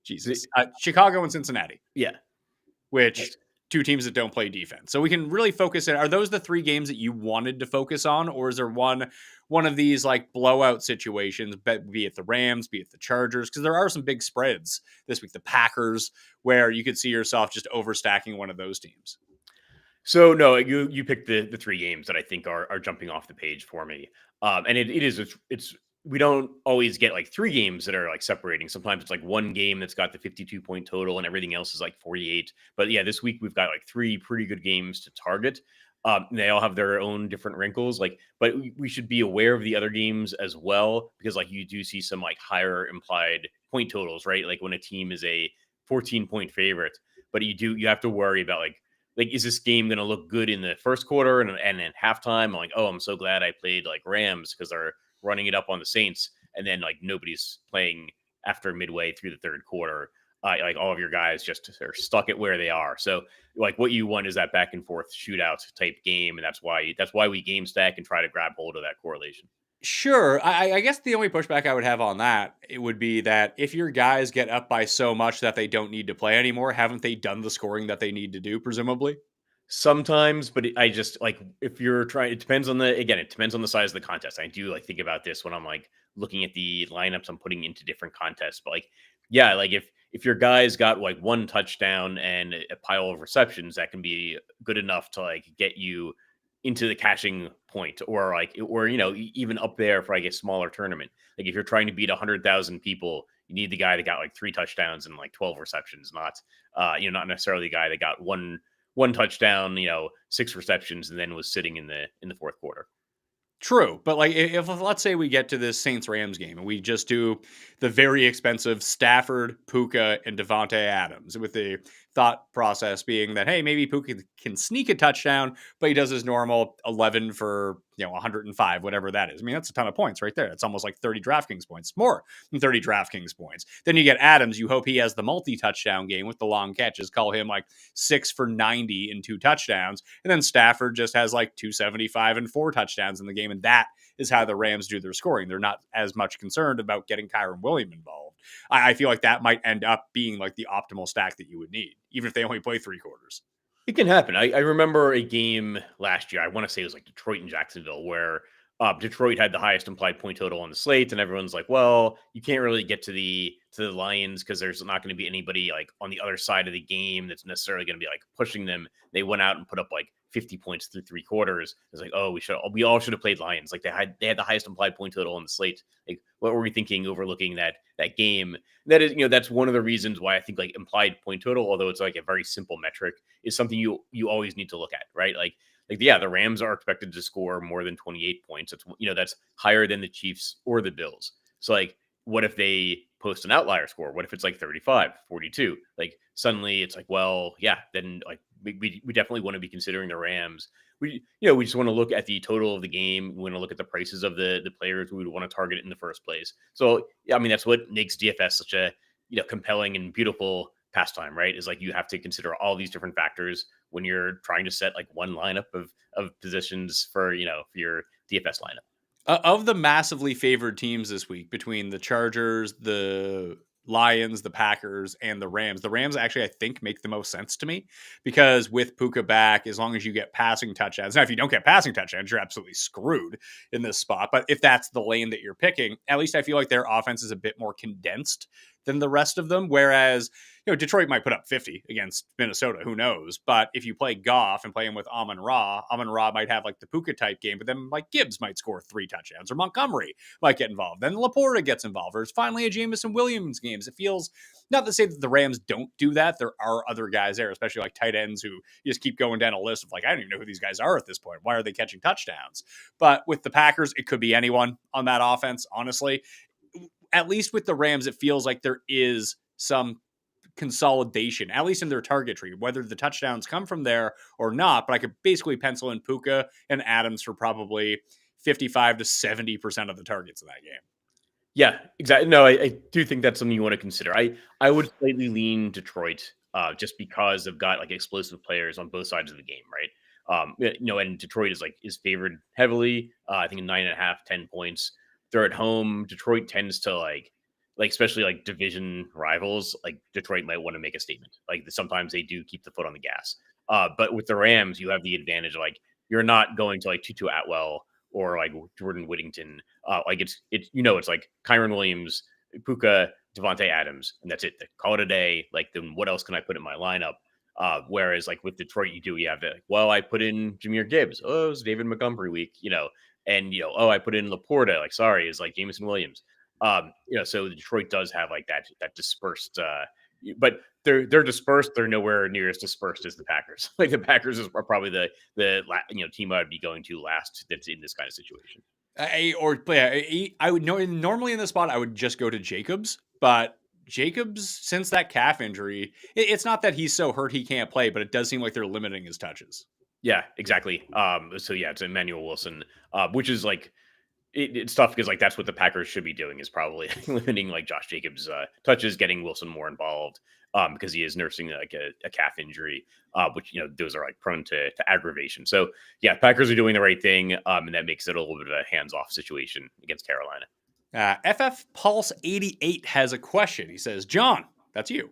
Speaker 3: Jesus. Chicago and Cincinnati.
Speaker 4: Yeah.
Speaker 3: Which 2 teams that don't play defense. So we can really focus in. Are those the 3 games that you wanted to focus on? Or is there one of these like blowout situations, be it the Rams, be it the Chargers? Because there are some big spreads this week. The Packers, where you could see yourself just overstacking one of those teams.
Speaker 4: So no, you picked the 3 games that I think are jumping off the page for me. And it's we don't always get like 3 games that are like separating. Sometimes it's like 1 game that's got the 52-point total and everything else is like 48. But yeah, this week we've got like 3 pretty good games to target. They all have their own different wrinkles. But we should be aware of the other games as well, because like you do see some like higher implied point totals, right? Like when a team is a 14-point favorite, but you have to worry about like, is this game going to look good in the first quarter and in halftime? I'm like, oh, I'm so glad I played like Rams because they're running it up on the Saints, and then like nobody's playing after midway through the third quarter. Like all of your guys just are stuck at where they are. So like what you want is that back and forth shootout type game, and that's why we game stack and try to grab hold of that correlation.
Speaker 3: Sure. I guess the only pushback I would have on that, it would be that if your guys get up by so much that they don't need to play anymore, haven't they done the scoring that they need to do, presumably?
Speaker 4: Sometimes, but I just like if you're trying, it depends on the size of the contest. I do like think about this when I'm like looking at the lineups I'm putting into different contests. But like, yeah, like if your guys got like 1 touchdown and a pile of receptions, that can be good enough to like get you into the cashing point, or even up there for like a smaller tournament. Like if you're trying to beat 100,000 people, you need the guy that got like 3 touchdowns and like 12 receptions, not necessarily the guy that got one touchdown, 6 receptions, and then was sitting in the fourth quarter.
Speaker 3: True. But like if let's say we get to this Saints Rams game and we just do the very expensive Stafford, Puka, and Devontae Adams, with the thought process being that, hey, maybe Puka can sneak a touchdown, but he does his normal 11 for 105, whatever that is. I mean, that's a ton of points right there. It's almost like 30 DraftKings points, more than 30 DraftKings points. Then you get Adams. You hope he has the multi-touchdown game with the long catches. Call him like 6 for 90 and 2 touchdowns. And then Stafford just has like 275 and 4 touchdowns in the game. And that is how the Rams do their scoring. They're not as much concerned about getting Kyron Williams involved. I feel like that might end up being like the optimal stack that you would need, even if they only play 3 quarters.
Speaker 4: It can happen. I remember a game last year. I want to say it was like Detroit and Jacksonville, where Detroit had the highest implied point total on the slate, and everyone's like, "Well, you can't really get to the Lions because there's not going to be anybody like on the other side of the game that's necessarily going to be like pushing them." They went out and put up like 50 points through 3 quarters. It's like, oh, we all should have played Lions. Like they had the highest implied point total on the slate. Like, what were we thinking overlooking that game? That is, that's one of the reasons why I think like implied point total, although it's like a very simple metric, is something you always need to look at, right? Like yeah, the Rams are expected to score more than 28 points. It's that's higher than the Chiefs or the Bills. So like, what if they post an outlier score? What if it's like 35, 42? Like suddenly it's like, well, yeah, then like we definitely want to be considering the Rams. We just want to look at the total of the game. We want to look at the prices of the players we would want to target in the first place. So yeah, I mean, that's what makes DFS such a compelling and beautiful pastime, right? Is like you have to consider all these different factors when you're trying to set like one lineup of positions for your DFS lineup.
Speaker 3: Of the massively favored teams this week, between the Chargers, the Lions, the Packers, and the Rams. The Rams actually, I think, make the most sense to me because with Puka back, as long as you get passing touchdowns. Now, if you don't get passing touchdowns, you're absolutely screwed in this spot. But if that's the lane that you're picking, at least I feel like their offense is a bit more condensed than the rest of them. Whereas, Detroit might put up 50 against Minnesota. Who knows? But if you play Goff and play him with Amon-Ra might have like the Puka type game, but then like Gibbs might score 3 touchdowns or Montgomery might get involved. Then Laporta gets involved. Or it's finally a Jameson Williams games. It feels, not to say that the Rams don't do that. There are other guys there, especially like tight ends who you just keep going down a list of like, I don't even know who these guys are at this point. Why are they catching touchdowns? But with the Packers, it could be anyone on that offense, honestly. At least with the Rams, it feels like there is some consolidation, at least in their target tree, whether the touchdowns come from there or not. But I could basically pencil in Puka and Adams for probably 55 to 70% of the targets in that game.
Speaker 4: Yeah, exactly. No, I do think that's something you want to consider. I would slightly lean Detroit just because they've got like explosive players on both sides of the game, right? And Detroit is favored heavily. I think 9.5, 10 points. They're at home. Detroit tends to like especially like division rivals, like Detroit might want to make a statement. Like sometimes they do keep the foot on the gas. But with the Rams, you have the advantage. Like you're not going to like Tutu Atwell or like Jordan Whittington. It's like Kyron Williams, Puka, Devontae Adams, and that's it. They call it a day. Like then what else can I put in my lineup? Whereas like with Detroit, you have that. Well, I put in Jahmyr Gibbs. Oh, it's David Montgomery week, and I put in Laporta. Like sorry, is like Jameson Williams. So Detroit does have like that dispersed, but they're dispersed. They're nowhere near as dispersed as the Packers. Like the Packers are probably the team I would be going to last that's in this kind of situation.
Speaker 3: I would know normally in this spot I would just go to Jacobs, but Jacobs, since that calf injury, it's not that he's so hurt he can't play, but it does seem like they're limiting his touches.
Speaker 4: Yeah, exactly. It's Emmanuel Wilson, which is like. It's tough because like that's what the Packers should be doing is probably limiting like Josh Jacobs' touches, getting Wilson more involved because he is nursing like a calf injury, which those are like prone to aggravation. So yeah, Packers are doing the right thing, and that makes it a little bit of a hands-off situation against Carolina.
Speaker 3: FF Pulse 88 has a question. He says, John, that's you.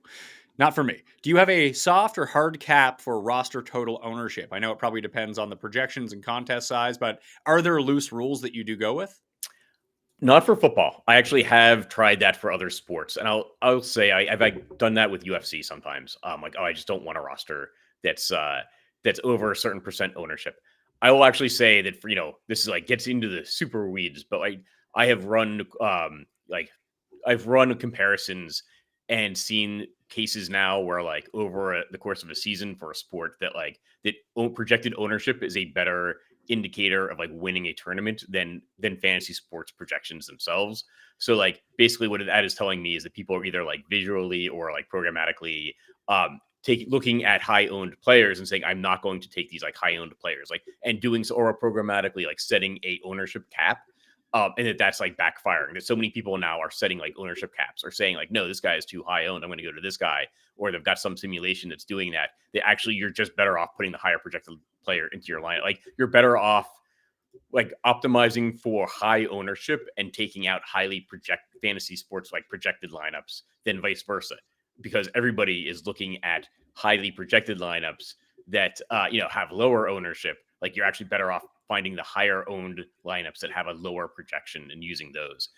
Speaker 3: Not for me. Do you have a soft or hard cap for roster total ownership? I know it probably depends on the projections and contest size, but are there loose rules that you do go with?
Speaker 4: Not for football. I actually have tried that for other sports, and I'll say I've done that with UFC sometimes. I just don't want a roster that's over a certain percent ownership. I will actually say that for this is like gets into the super weeds, but I have run I've run comparisons and seen cases now where like over the course of a season for a sport that projected ownership is a better indicator of like winning a tournament than fantasy sports projections themselves. So like basically what that is telling me is that people are either like visually or like programmatically looking at high owned players and saying I'm not going to take these like high owned players and doing so or programmatically like setting a ownership cap. And that's like backfiring. That so many people now are setting like ownership caps or saying like, no, this guy is too high owned. I'm going to go to this guy, or they've got some simulation that's doing that. That actually you're just better off putting the higher projected player into your line. Like you're better off like optimizing for high ownership and taking out highly fantasy sports like projected lineups than vice versa, because everybody is looking at highly projected lineups that have lower ownership. Like you're actually better off finding the higher owned lineups that have a lower projection and using those.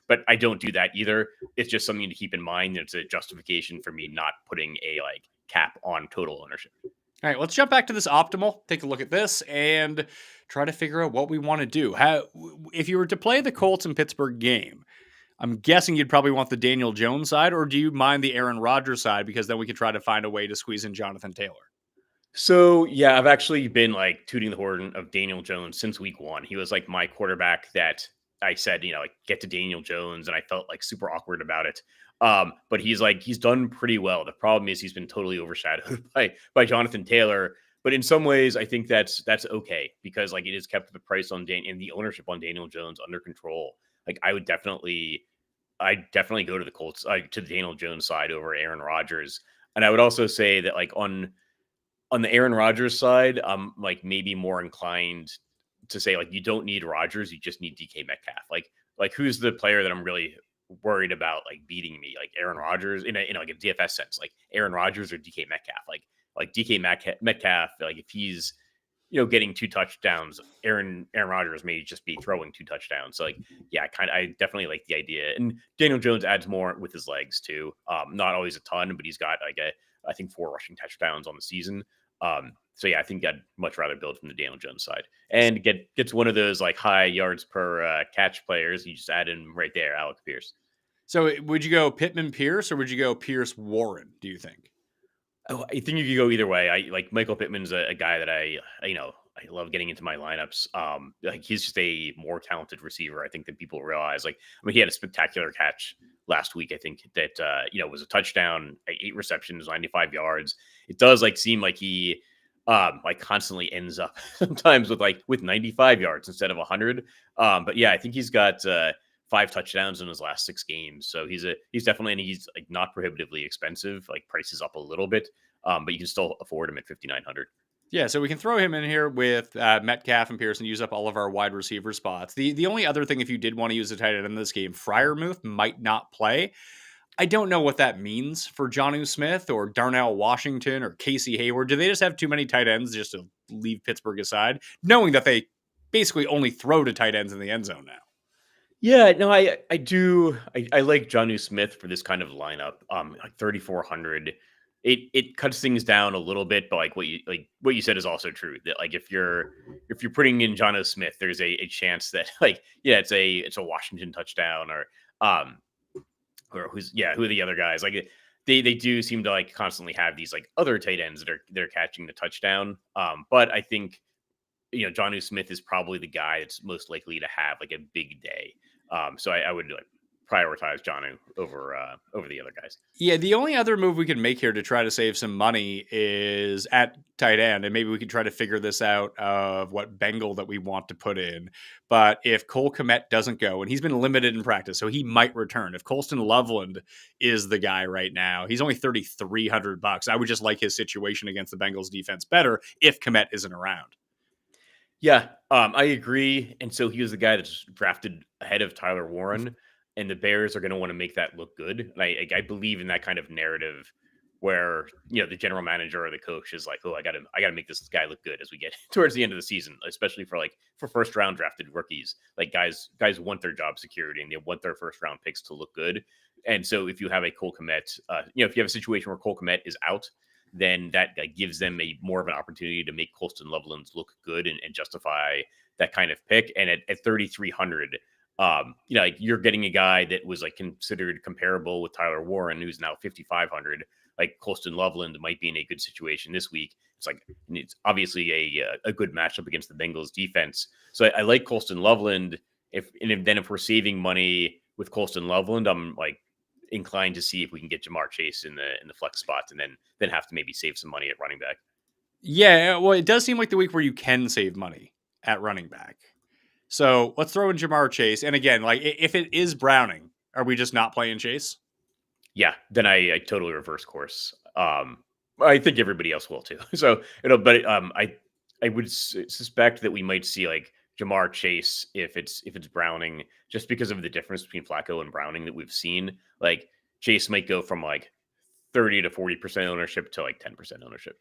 Speaker 4: But I don't do that either. It's just something to keep in mind. It's a justification for me not putting a like cap on total ownership.
Speaker 3: All right, let's jump back to this optimal. Take a look at this and try to figure out what we want to do. If you were to play the Colts and Pittsburgh game, I'm guessing you'd probably want the Daniel Jones side, or do you mind the Aaron Rodgers side? Because then we could try to find a way to squeeze in Jonathan Taylor.
Speaker 4: So, yeah, I've actually been like tooting the horn of Daniel Jones since week 1. He was like my quarterback that I said, get to Daniel Jones. And I felt like super awkward about it. But he's done pretty well. The problem is he's been totally overshadowed by Jonathan Taylor. But in some ways, I think that's okay because like it has kept the price on and the ownership on Daniel Jones under control. Like I definitely go to the Colts, to the Daniel Jones side over Aaron Rodgers. And I would also say that like on the Aaron Rodgers side, I'm like maybe more inclined to say like you don't need Rodgers, you just need DK Metcalf. Like who's the player that I'm really worried about like beating me, like Aaron Rodgers in a like a DFS sense, like Aaron Rodgers or DK Metcalf, like DK Metcalf, like if he's getting 2 touchdowns, Aaron Rodgers may just be throwing 2 touchdowns. So like, yeah, I definitely like the idea. And Daniel Jones adds more with his legs too. Not always a ton, but he's got like I think 4 rushing touchdowns on the season. So yeah, I think I'd much rather build from the Daniel Jones side and gets one of those like high yards per catch players. You just add in right there, Alec Pierce.
Speaker 3: So would you go Pittman Pierce or would you go Pierce Warren, do you think?
Speaker 4: Oh, I think you could go either way. I like Michael Pittman's a guy that I love getting into my lineups. Like he's just a more talented receiver, I think, than people realize. Like, I mean, he had a spectacular catch last week. I think that was a touchdown, 8 receptions, 95 yards. It does like seem like he like constantly ends up sometimes with 95 yards instead of 100. But yeah, I think he's got 5 touchdowns in his last 6 games. So he's definitely, and he's like not prohibitively expensive, like prices up a little bit. But you can still afford him at 5,900.
Speaker 3: Yeah, so we can throw him in here with Metcalf and Pearson, use up all of our wide receiver spots. The only other thing, if you did want to use a tight end in this game, Freiermuth might not play. I don't know what that means for Jonnu Smith or Darnell Washington or Casey Hayward. Do they just have too many tight ends just to leave Pittsburgh aside, knowing that they basically only throw to tight ends in the end zone now?
Speaker 4: Yeah, no, I do. I like Jonnu Smith for this kind of lineup. Like 3,400. It cuts things down a little bit, but what you said is also true. That like if you're putting in Jonnu Smith, there's a chance that it's a Washington touchdown or who are the other guys? Like they do seem to like constantly have these like other tight ends that are catching the touchdown. But I think Jonnu Smith is probably the guy that's most likely to have like a big day. So I would like prioritize Jonnu over the other guys.
Speaker 3: Yeah, the only other move we could make here to try to save some money is at tight end, and maybe we could try to figure this out of what Bengal that we want to put in. But if Cole Kmet doesn't go, and he's been limited in practice, so he might return. If Colston Loveland is the guy right now, he's only $3,300. I would just like his situation against the Bengals defense better if Kmet isn't around.
Speaker 4: Yeah, I agree. And so he was the guy that's drafted ahead of Tyler Warren. And the Bears are going to want to make that look good. And I believe in that kind of narrative where, the general manager or the coach is like, oh, I got to make this guy look good as we get towards the end of the season, especially for first round drafted rookies. Like guys want their job security and they want their first round picks to look good. And so if you have a Cole Kmet, if you have a situation where Cole Kmet is out, then that gives them more of an opportunity to make Colston Loveland look good and justify that kind of pick. And at 3,300, like you're getting a guy that was like considered comparable with Tyler Warren, who's now 5,500. Like Colston Loveland might be in a good situation this week. It's obviously a good matchup against the Bengals defense. So I like Colston Loveland. If we're saving money with Colston Loveland, I'm like inclined to see if we can get Jamar Chase in the flex spots, and then have to maybe save some money at running back.
Speaker 3: Yeah, well, it does seem like the week where you can save money at running back. So let's throw in Jamar Chase. And again, like if it is Browning, are we just not playing Chase?
Speaker 4: Yeah, then I totally reverse course. I think everybody else will too. So I would suspect that we might see like Jamar Chase if it's Browning, just because of the difference between Flacco and Browning that we've seen. Like Chase might go from like 30 to 40% ownership to like 10% ownership.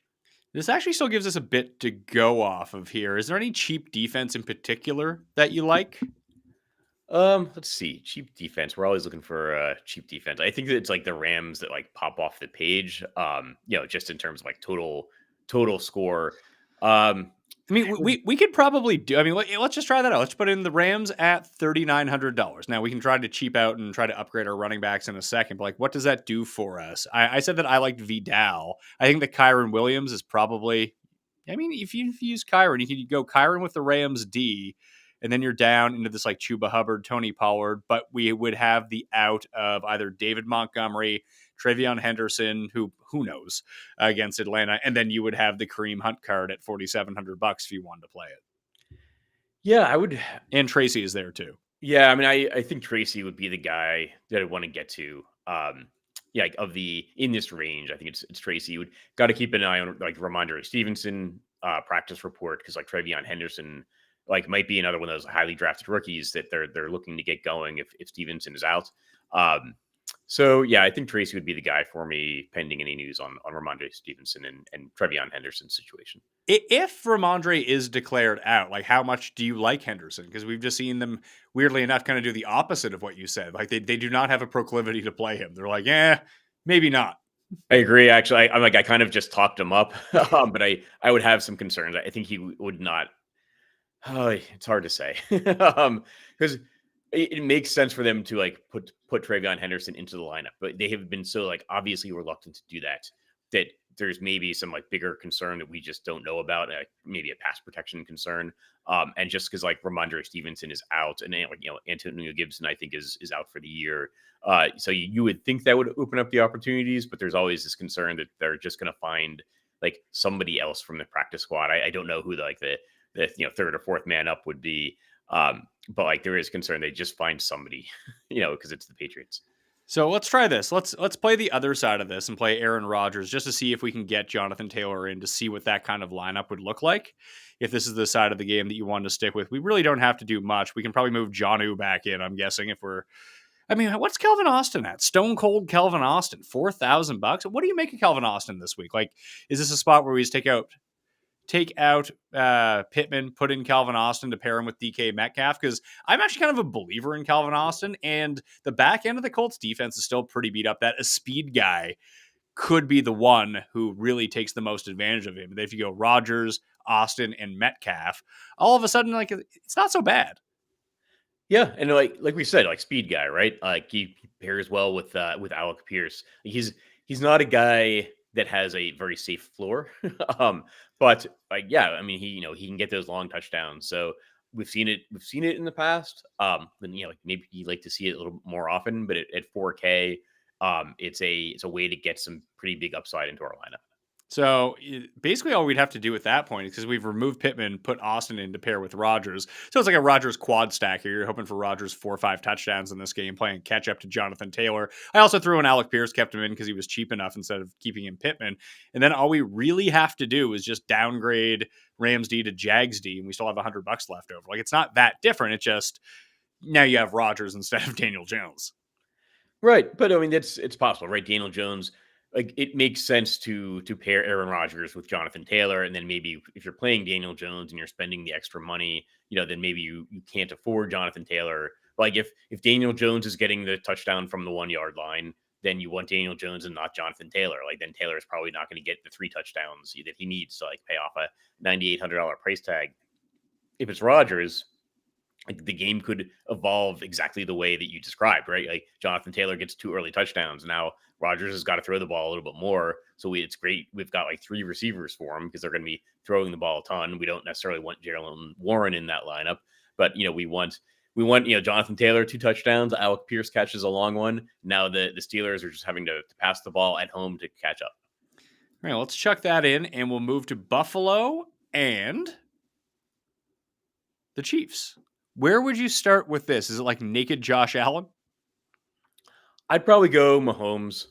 Speaker 3: This actually still gives us a bit to go off of here. Is there any cheap defense in particular that you like?
Speaker 4: Let's see. Cheap defense. We're always looking for cheap defense. I think that it's like the Rams that like pop off the page. Just in terms of like total score.
Speaker 3: I mean, we could probably do. I mean, let's just try that out. Let's put in the Rams at $3,900. Now we can try to cheap out and try to upgrade our running backs in a second. But like, what does that do for us? I said that I liked Vidal. I think that Kyron Williams is probably. I mean, if you use Kyron, you could go Kyron with the Rams D, and then you're down into this like Chuba Hubbard, Tony Pollard. But we would have the out of either David Montgomery, Travion Henderson, who knows, against Atlanta, and then you would have the Kareem Hunt card at $4,700 if you wanted to play it.
Speaker 4: Yeah, I would.
Speaker 3: And Tracy is there too.
Speaker 4: Yeah, I mean, I think Tracy would be the guy that I want to get to. Like in this range, I think it's Tracy. You would got to keep an eye on like Ramondre Stevenson practice report, because like Travion Henderson like might be another one of those highly drafted rookies that they're looking to get going if Stevenson is out. So yeah, I think Tracy would be the guy for me, pending any news on Ramondre Stevenson and Trevion Henderson's situation.
Speaker 3: If Ramondre is declared out, like how much do you like Henderson? Because we've just seen them, weirdly enough, kind of do the opposite of what you said. Like they do not have a proclivity to play him. They're like, maybe not.
Speaker 4: I agree. Actually, I'm like, I kind of just talked him up, but I would have some concerns. I think he would not. Oh, it's hard to say because it makes sense for them to like put Trevion Henderson into the lineup, but they have been so like obviously reluctant to do that there's maybe some like bigger concern that we just don't know about, maybe a pass protection concern, and just because like Ramondre Stevenson is out, and Antonio Gibson I think is out for the year, so you would think that would open up the opportunities, but there's always this concern that they're just going to find like somebody else from the practice squad. I don't know who the third or fourth man up would be. But like there is concern they just find somebody, because it's the Patriots.
Speaker 3: So let's try this. Let's play the other side of this and play Aaron Rodgers just to see if we can get Jonathan Taylor in to see what that kind of lineup would look like. If this is the side of the game that you want to stick with, we really don't have to do much. We can probably move JOHNNIE back in, I'm guessing, what's Kelvin Austin at? Stone cold Kelvin Austin, $4,000. What do you make of Kelvin Austin this week? Like, is this a spot where we just take out Pittman, put in Calvin Austin to pair him with DK Metcalf? Because I'm actually kind of a believer in Calvin Austin, and the back end of the Colts defense is still pretty beat up. That a speed guy could be the one who really takes the most advantage of him. But if you go Rodgers, Austin, and Metcalf, all of a sudden, like, it's not so bad.
Speaker 4: Yeah, and like we said, like speed guy, right? Like he pairs well with Alec Pierce. He's not a guy that has a very safe floor. But like, yeah, I mean, he can get those long touchdowns. So we've seen it in the past. And like maybe you like to see it a little more often, but at 4K, it's a way to get some pretty big upside into our lineup.
Speaker 3: So basically all we'd have to do at that point is because we've removed Pittman, put Austin in to pair with Rodgers. So it's like a Rodgers quad stack here. You're hoping for Rodgers 4 or 5 touchdowns in this game, playing catch up to Jonathan Taylor. I also threw in Alec Pierce, kept him in because he was cheap enough instead of keeping in Pittman. And then all we really have to do is just downgrade Rams D to Jags D, and we still have $100 left over. Like, it's not that different. It's just now you have Rodgers instead of Daniel Jones.
Speaker 4: Right. But I mean, it's possible, right? Daniel Jones, like it makes sense to pair Aaron Rodgers with Jonathan Taylor. And then maybe if you're playing Daniel Jones and you're spending the extra money, then maybe you can't afford Jonathan Taylor. Like if Daniel Jones is getting the touchdown from the 1 yard line, then you want Daniel Jones and not Jonathan Taylor. Like then Taylor is probably not going to get the 3 touchdowns that he needs to like pay off a $9,800 price tag. If it's Rodgers, like the game could evolve exactly the way that you described, right? Like Jonathan Taylor gets 2 early touchdowns. Now Rodgers has got to throw the ball a little bit more. So it's great. We've got like 3 receivers for him because they're going to be throwing the ball a ton. We don't necessarily want Jalen Warren in that lineup, but we want Jonathan Taylor 2 touchdowns. Alec Pierce catches a long one. Now the Steelers are just having to pass the ball at home to catch up.
Speaker 3: All right, let's chuck that in and we'll move to Buffalo and the Chiefs. Where would you start with this? Is it like naked Josh Allen?
Speaker 4: I'd probably go Mahomes.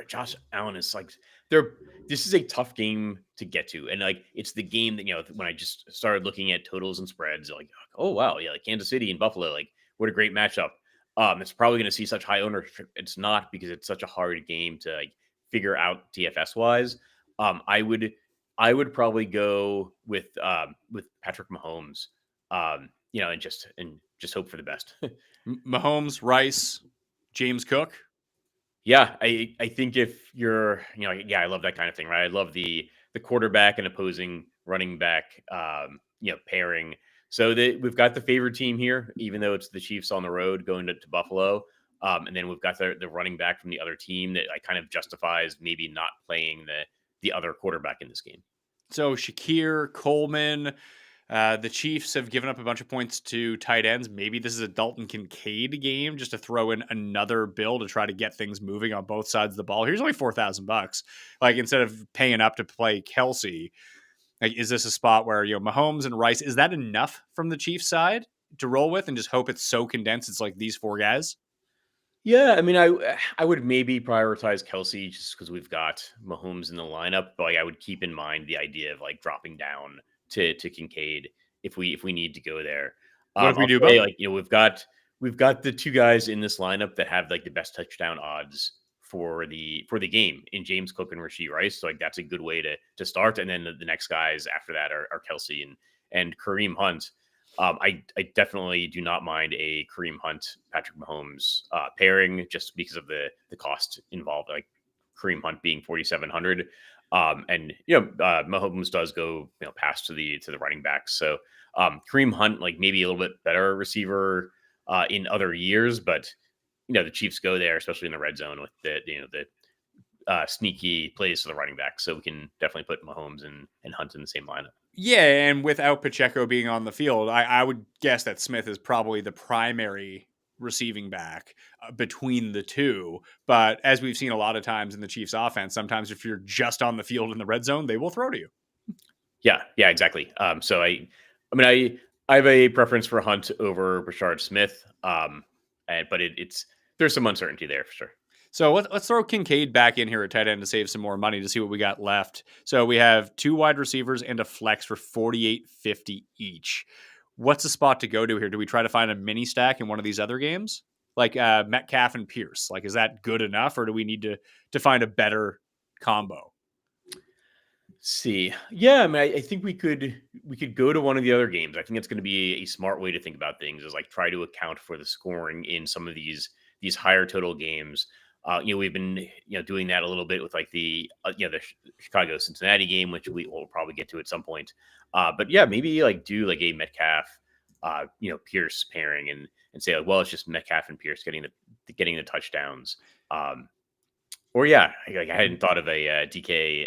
Speaker 4: Josh Allen is like this is a tough game to get to. And like, it's the game that, when I just started looking at totals and spreads, like, oh wow. Yeah. Like Kansas City and Buffalo, like what a great matchup. It's probably going to see such high ownership. It's not because it's such a hard game to like figure out DFS wise. I would probably go with Patrick Mahomes, and just hope for the best.
Speaker 3: Mahomes, Rice, James Cook.
Speaker 4: Yeah, I think if you're, I love that kind of thing, right? I love the quarterback and opposing running back, pairing. So we've got the favorite team here, even though it's the Chiefs on the road going to Buffalo. And then we've got the running back from the other team that kind of justifies maybe not playing the other quarterback in this game.
Speaker 3: So Shakir, Coleman, the Chiefs have given up a bunch of points to tight ends. Maybe this is a Dalton Kincaid game just to throw in another bill to try to get things moving on both sides of the ball. Here's only $4,000. Like instead of paying up to play Kelsey, like is this a spot where Mahomes and Rice, is that enough from the Chiefs side to roll with and just hope it's so condensed? It's like these 4 guys.
Speaker 4: Yeah, I mean, I would maybe prioritize Kelsey just because we've got Mahomes in the lineup, but like I would keep in mind the idea of like dropping down to Kincaid if we need to go there.
Speaker 3: What if we do both?
Speaker 4: Like we've got we've got the two guys in this lineup that have like the best touchdown odds for the game in James Cook and Rashee Rice. So like that's a good way to start. And then the next guys after that are Kelsey and Kareem Hunt. I definitely do not mind a Kareem Hunt Patrick Mahomes pairing just because of the cost involved. Like Kareem Hunt being 4,700. And Mahomes does go pass to the running backs. So Kareem Hunt, like maybe a little bit better receiver in other years, but the Chiefs go there, especially in the red zone with the sneaky plays to the running back. So we can definitely put Mahomes and Hunt in the same lineup.
Speaker 3: Yeah, and without Pacheco being on the field, I would guess that Smith is probably the primary receiving back between the two. But as we've seen a lot of times in the Chiefs offense, sometimes if you're just on the field in the red zone, they will throw to you.
Speaker 4: Yeah, exactly. So I have a preference for Hunt over Rashard Smith. But there's some uncertainty there for sure.
Speaker 3: So let's throw Kincaid back in here at tight end to save some more money to see what we got left. So we have 2 wide receivers and a flex for $48.50 each. What's the spot to go to here? Do we try to find a mini stack in one of these other games? Like Metcalf and Pierce? Like, is that good enough, or do we need to find a better combo?
Speaker 4: See, yeah, I think we could go to one of the other games. I think it's going to be a smart way to think about things, is like try to account for the scoring in some of these higher total games. We've been doing that a little bit with like the Chicago Cincinnati game, which we will probably get to at some point. But yeah, maybe like do like a Metcalf, Pierce pairing and say like, well, it's just Metcalf and Pierce getting the touchdowns. Or yeah, like I hadn't thought of a DK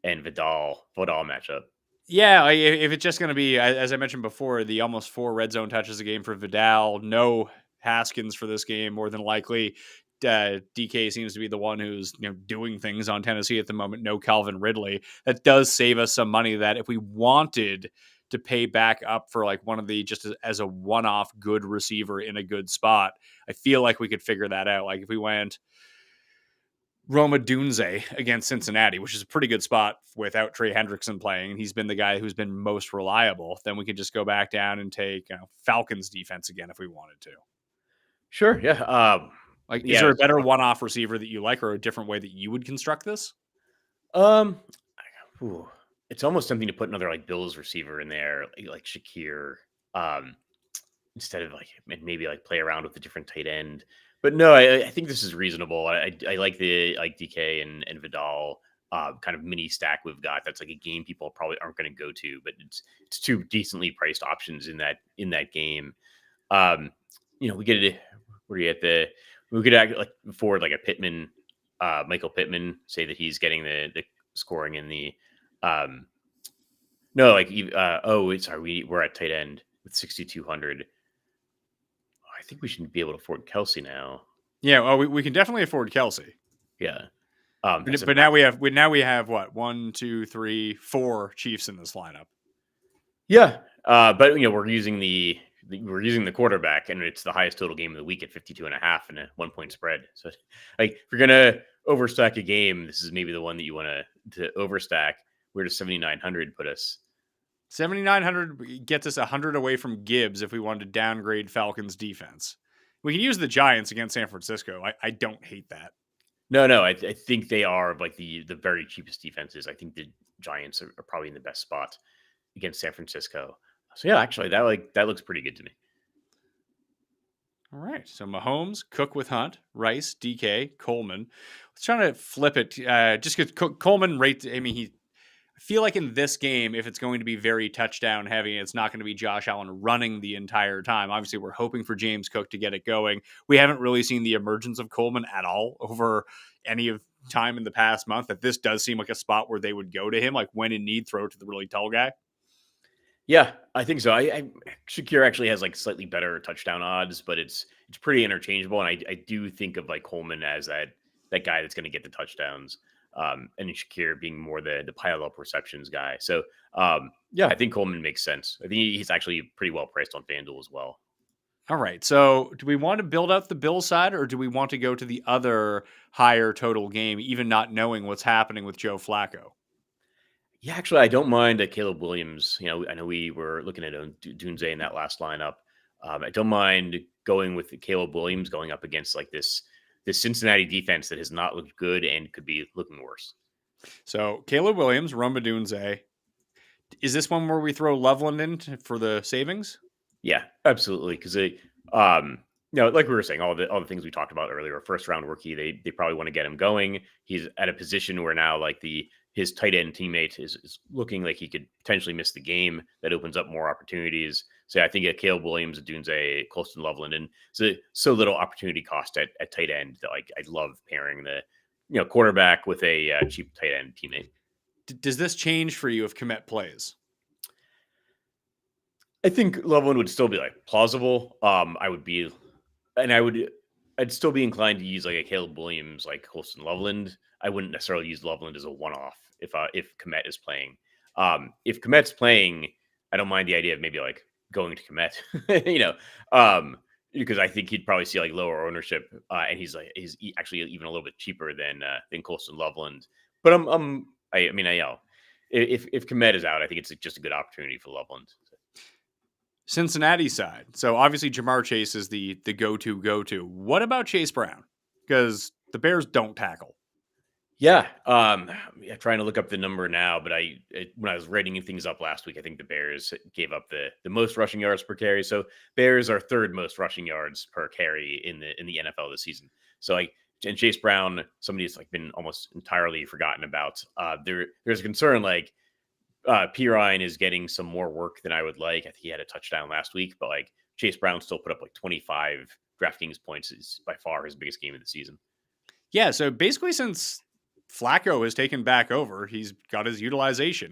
Speaker 4: and Vidal matchup.
Speaker 3: Yeah, if it's just going to be, as I mentioned before, the almost 4 red zone touches a game for Vidal, no Haskins for this game, more than likely. DK seems to be the one who's doing things on Tennessee at the moment. No Calvin Ridley. That does save us some money that if we wanted to pay back up for like one of the just as a one-off good receiver in a good spot, I feel like we could figure that out. Like if we went Roma Dunze against Cincinnati, which is a pretty good spot without Trey Hendrickson playing, and he's been the guy who's been most reliable, then we could just go back down and take Falcons defense again if we wanted to.
Speaker 4: Sure, yeah.
Speaker 3: Is there a better one-off receiver that you like, or a different way that you would construct this?
Speaker 4: It's almost something to put another like Bills receiver in there, like Shakir, instead of like maybe like play around with a different tight end. But no, I think this is reasonable. I like the DK and Vidal kind of mini stack we've got. That's like a game people probably aren't going to go to, but it's 2 decently priced options in that game. We could act like forward like a Pittman, Michael Pittman, say that he's getting the scoring in the we're at tight end with 6,200. I think we should be able to afford Kelsey now.
Speaker 3: Yeah, well, we can definitely afford Kelsey.
Speaker 4: Yeah,
Speaker 3: but now we have what 1, 2, 3, 4 Chiefs in this lineup.
Speaker 4: Yeah, but we're using the quarterback, and it's the highest total game of the week at 52.5 and a 1-point spread. So, like, if you're gonna overstack a game, this is maybe the one that you want to overstack. Where does 7,900 put us?
Speaker 3: 7,900 gets us 100 away from Gibbs if we wanted to downgrade Falcons defense. We can use the Giants against San Francisco. I don't hate that.
Speaker 4: No, I think they are like the very cheapest defenses. I think the Giants are probably in the best spot against San Francisco. So yeah, actually that looks pretty good to me.
Speaker 3: All right. So Mahomes, Cook with Hunt, Rice, DK, Coleman. Let's try to flip it. Just because Coleman rates, I feel like in this game, if it's going to be very touchdown heavy, it's not going to be Josh Allen running the entire time. Obviously, we're hoping for James Cook to get it going. We haven't really seen the emergence of Coleman at all over any of time in the past month. That this does seem like a spot where they would go to him, like when in need, throw to the really tall guy.
Speaker 4: Yeah, I think so. Shakir actually has like slightly better touchdown odds, but it's pretty interchangeable. And I do think of like Coleman as that guy that's going to get the touchdowns. And Shakir being more the pile up receptions guy. So yeah, I think Coleman makes sense. I think he's actually pretty well priced on FanDuel as well.
Speaker 3: All right. So do we want to build out the Bills side, or do we want to go to the other higher total game, even not knowing what's happening with Joe Flacco?
Speaker 4: Yeah, actually, I don't mind Caleb Williams. I know we were looking at Dunze in that last lineup. I don't mind going with Caleb Williams going up against like this Cincinnati defense that has not looked good and could be looking worse.
Speaker 3: So Caleb Williams, Roma Dunze. Is this one where we throw Loveland in for the savings?
Speaker 4: Yeah, absolutely. Because like we were saying, all the things we talked about earlier, first round rookie, they probably want to get him going. He's at a position where now like his tight end teammate is looking like he could potentially miss the game. That opens up more opportunities. So I think Caleb Williams, Dunze, Colston Loveland, and so little opportunity cost at tight end that like I love pairing the quarterback with a cheap tight end teammate.
Speaker 3: Does this change for you if Kmet plays?
Speaker 4: I think Loveland would still be like plausible. I'd still be inclined to use like a Caleb Williams, like Colston Loveland. I wouldn't necessarily use Loveland as a one-off if Kmet is playing. If Kmet's playing, I don't mind the idea of maybe like going to Kmet, because I think he'd probably see like lower ownership, and he's actually even a little bit cheaper than Colston Loveland. But if Kmet is out, I think it's just a good opportunity for Loveland.
Speaker 3: Cincinnati side. So obviously Jamar Chase is the go-to. What about Chase Brown? Because the Bears don't tackle.
Speaker 4: Yeah. Trying to look up the number now, but when I was writing things up last week, I think the Bears gave up the most rushing yards per carry. So Bears are third most rushing yards per carry in the NFL this season. So and Chase Brown, somebody that's like been almost entirely forgotten about. There's a concern like P. Ryan is getting some more work than I would like. I think he had a touchdown last week, but like Chase Brown still put up like 25 DraftKings points. Is by far his biggest game of the season.
Speaker 3: Yeah. So basically since Flacco has taken back over, he's got his utilization,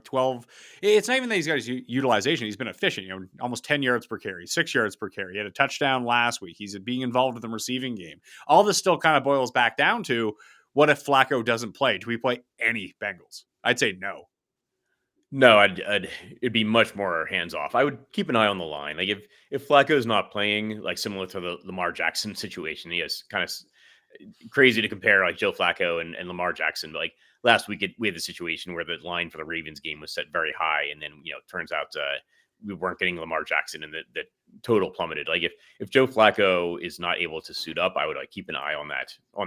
Speaker 3: 12. It's not even that he's got his utilization. He's been efficient, almost 10 yards per carry, 6 yards per carry. He had a touchdown last week. He's being involved in the receiving game. All this still kind of boils back down to what if Flacco doesn't play? Do we play any Bengals? I'd say no.
Speaker 4: No, it'd be much more hands off. I would keep an eye on the line. Like if Flacco's not playing, like similar to the Lamar Jackson situation, he is kind of crazy to compare like Joe Flacco and Lamar Jackson. But like last week, we had the situation where the line for the Ravens game was set very high, and then turns out we weren't getting Lamar Jackson, and the total plummeted. Like if Joe Flacco is not able to suit up, I would like keep an eye on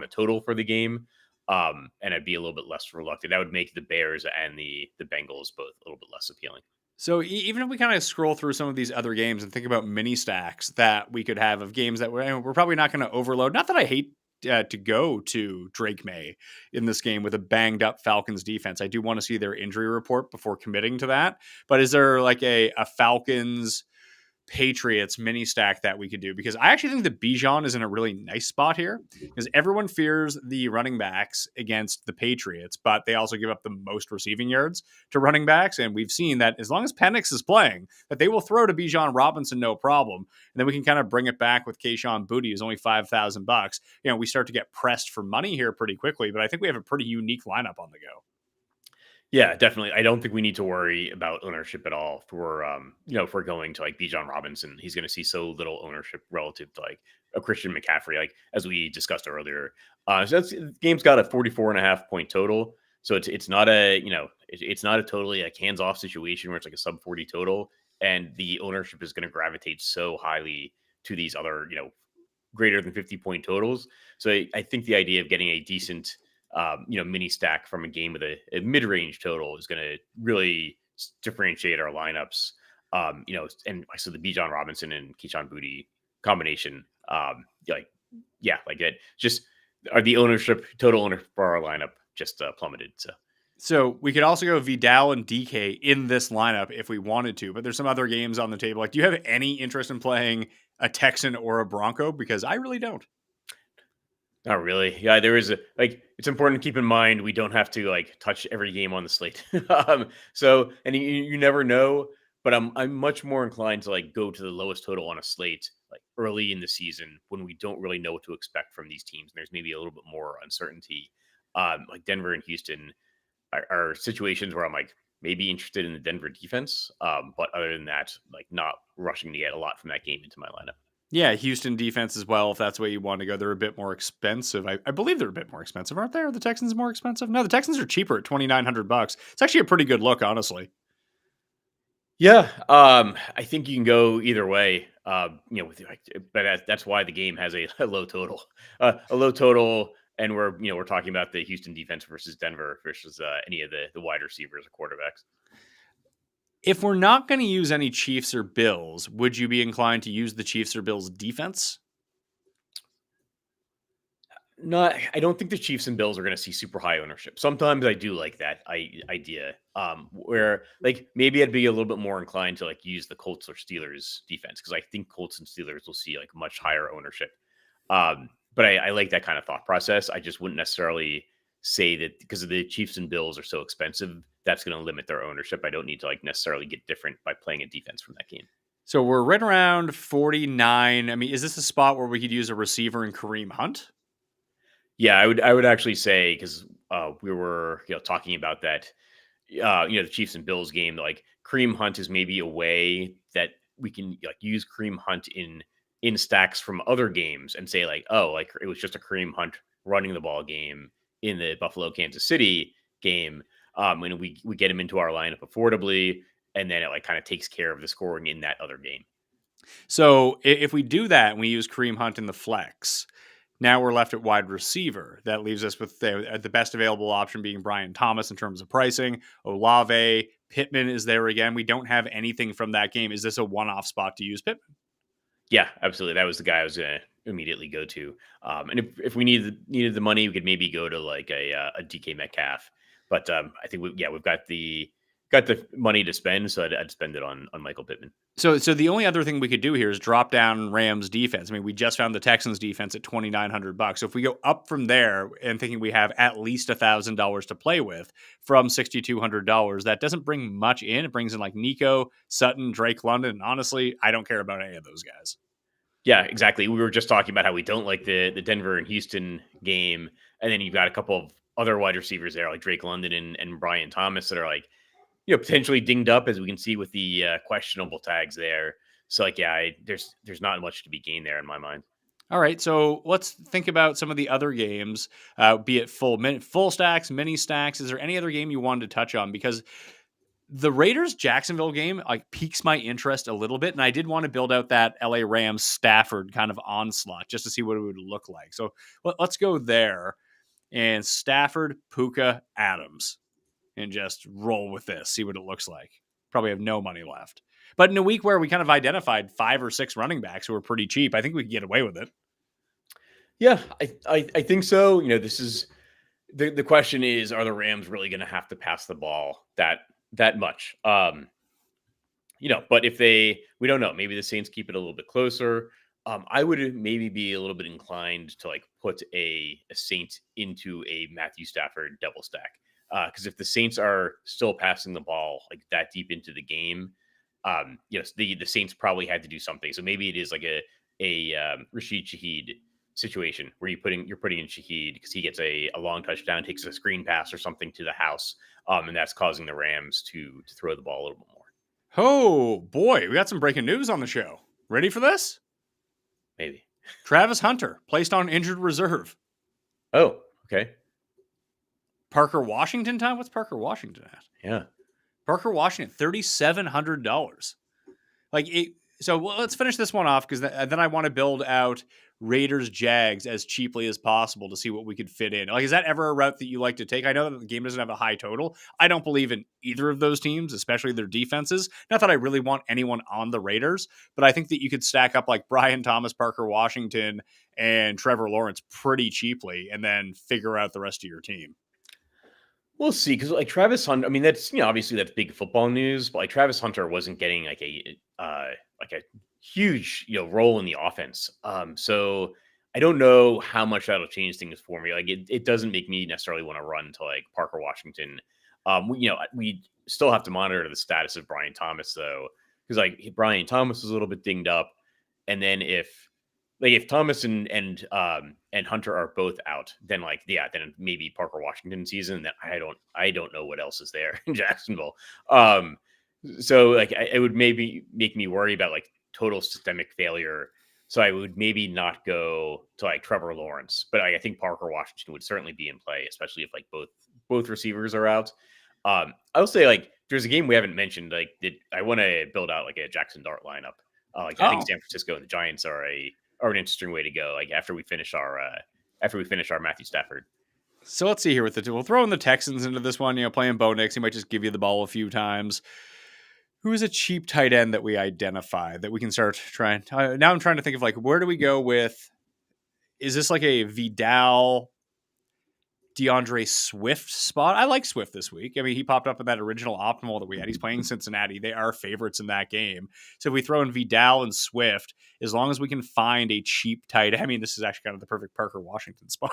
Speaker 4: the total for the game. And I'd be a little bit less reluctant. That would make the Bears and the Bengals both a little bit less appealing.
Speaker 3: So even if we kind of scroll through some of these other games and think about mini stacks that we could have of games that we're probably not going to overload. Not that I hate to go to Drake May in this game with a banged up Falcons defense. I do want to see their injury report before committing to that. But is there like a Falcons Patriots mini stack that we could do? Because I actually think that Bijan is in a really nice spot here because everyone fears the running backs against the Patriots, but they also give up the most receiving yards to running backs. And we've seen that as long as Penix is playing, that they will throw to Bijan Robinson, no problem. And then we can kind of bring it back with Kayshon Boutte, who's only $5,000. We start to get pressed for money here pretty quickly, but I think we have a pretty unique lineup on the go.
Speaker 4: Yeah, definitely. I don't think we need to worry about ownership at all for, if we're going to like Bijan Robinson. He's going to see so little ownership relative to like a Christian McCaffrey, like as we discussed earlier. So the game's got a 44.5 point total. So it's not it's not a totally like hands off situation where it's like a sub 40 total, and the ownership is going to gravitate so highly to these other, greater than 50 point totals. So I think the idea of getting a decent, mini stack from a game with a mid-range total is going to really differentiate our lineups. And so the Bijan Robinson and Kayshon Boutte combination, that just are the total ownership for our lineup just plummeted.
Speaker 3: So we could also go Vidal and DK in this lineup if we wanted to, but there's some other games on the table. Like, do you have any interest in playing a Texan or a Bronco? Because I really don't.
Speaker 4: Not really. Yeah, there is it's important to keep in mind we don't have to like touch every game on the slate. And you never know, but I'm much more inclined to like go to the lowest total on a slate like early in the season when we don't really know what to expect from these teams. And there's maybe a little bit more uncertainty. Like Denver and Houston are situations where I'm like maybe interested in the Denver defense. But other than that, like not rushing to get a lot from that game into my lineup.
Speaker 3: Yeah, Houston defense as well, if that's the way you want to go. They're a bit more expensive. I believe they're a bit more expensive, aren't they? Are the Texans more expensive? No, the Texans are cheaper at $2,900. It's actually a pretty good look, honestly.
Speaker 4: Yeah, I think you can go either way. But that's why the game has a low total, and we're talking about the Houston defense versus Denver versus any of the wide receivers or quarterbacks.
Speaker 3: If we're not going to use any Chiefs or Bills, would you be inclined to use the Chiefs or Bills defense?
Speaker 4: Not, I don't think the Chiefs and Bills are going to see super high ownership. Sometimes I do like that idea, where like maybe I'd be a little bit more inclined to like use the Colts or Steelers defense because I think Colts and Steelers will see like much higher ownership. But I like that kind of thought process. I just wouldn't necessarily say that because the Chiefs and Bills are so expensive, that's going to limit their ownership. I don't need to like necessarily get different by playing a defense from that game.
Speaker 3: So we're right around 49. I mean, is this a spot where we could use a receiver in Kareem Hunt?
Speaker 4: Yeah, I would actually say because we were talking about that the Chiefs and Bills game, like Kareem Hunt is maybe a way that we can like use Kareem Hunt in stacks from other games and say like, oh, like it was just a Kareem Hunt running the ball game in the Buffalo Kansas City game, and we get him into our lineup affordably, and then it like kind of takes care of the scoring in that other game.
Speaker 3: So if we do that and we use Kareem Hunt in the flex, now we're left at wide receiver. That leaves us with the best available option being Brian Thomas in terms of pricing. Olave, Pittman is there again. We don't have anything from that game. Is this a one-off spot to use Pittman?
Speaker 4: Yeah, absolutely. That was the guy I was going to immediately go to. And if we needed the money, we could maybe go to like a DK Metcalf. But I think we've got the money to spend, so I'd spend it on Michael Pittman.
Speaker 3: So the only other thing we could do here is drop down Rams defense. I mean, we just found the Texans defense at $2,900. So if we go up from there and thinking we have at least $1,000 to play with from $6,200, that doesn't bring much in. It brings in like Nico, Sutton, Drake London. And honestly, I don't care about any of those guys.
Speaker 4: Yeah, exactly. We were just talking about how we don't like the Denver and Houston game, and then you've got a couple of other wide receivers there like Drake London and Brian Thomas that are like potentially dinged up, as we can see with the questionable tags there. So like, yeah, there's not much to be gained there in my mind.
Speaker 3: All right, so let's think about some of the other games, be it full stacks, mini stacks. Is there any other game you wanted to touch on? Because the Raiders Jacksonville game like piques my interest a little bit, and I did want to build out that LA Rams Stafford kind of onslaught just to see what it would look like. So let's go there and Stafford, Puka, Adams, and just roll with this, see what it looks like. Probably have no money left. But in a week where we kind of identified 5 or 6 running backs who were pretty cheap, I think we could get away with it.
Speaker 4: Yeah, I think so. This is the question is, are the Rams really going to have to pass the ball that much? But if we don't know, maybe the Saints keep it a little bit closer. I would maybe be a little bit inclined to like put a Saint into a Matthew Stafford double stack. Because if the Saints are still passing the ball like that deep into the game, the Saints probably had to do something. So maybe it is like a Rashid Shaheed situation where you're putting in Shaheed because he gets a long touchdown, takes a screen pass or something to the house, and that's causing the Rams to throw the ball a little bit more.
Speaker 3: Oh boy, we got some breaking news on the show. Ready for this?
Speaker 4: Maybe.
Speaker 3: Travis Hunter placed on injured reserve.
Speaker 4: Oh, okay.
Speaker 3: Parker Washington time? What's Parker Washington at?
Speaker 4: Yeah.
Speaker 3: Parker Washington, $3,700. So let's finish this one off because then I want to build out Raiders Jags as cheaply as possible to see what we could fit in. Like, is that ever a route that you like to take? I know that the game doesn't have a high total. I don't believe in either of those teams, especially their defenses. Not that I really want anyone on the Raiders, but I think that you could stack up like Brian Thomas, Parker Washington, and Trevor Lawrence pretty cheaply and then figure out the rest of your team.
Speaker 4: We'll see, because like Travis Hunter, I mean, that's obviously that's big football news, but like Travis Hunter wasn't getting like a huge role in the offense. So I don't know how much that'll change things for me. Like it doesn't make me necessarily want to run to like Parker Washington. We still have to monitor the status of Brian Thomas though, because like Brian Thomas is a little bit dinged up, and then if Thomas and Hunter are both out, then then maybe Parker Washington season. That I don't know what else is there in Jacksonville. So like it would maybe make me worry about like total systemic failure. So I would maybe not go to like Trevor Lawrence, but I think Parker Washington would certainly be in play, especially if like both receivers are out. I will say like there's a game we haven't mentioned. Like, I want to build out like a Jackson Dart lineup. I think San Francisco and the Giants are an interesting way to go. Like after we finish our Matthew Stafford.
Speaker 3: So let's see here with we'll throw in the Texans into this one. Playing Bo Nix, he might just give you the ball a few times. Who is a cheap tight end that we identify that we can start trying? Now I'm trying to think of like, where do we go with? Is this like a Vidal, DeAndre Swift spot? I like Swift this week. I mean, he popped up in that original optimal that we had. He's playing Cincinnati. They are favorites in that game. So if we throw in Vidal and Swift, as long as we can find a cheap tight end, I mean, this is actually kind of the perfect Parker Washington spot.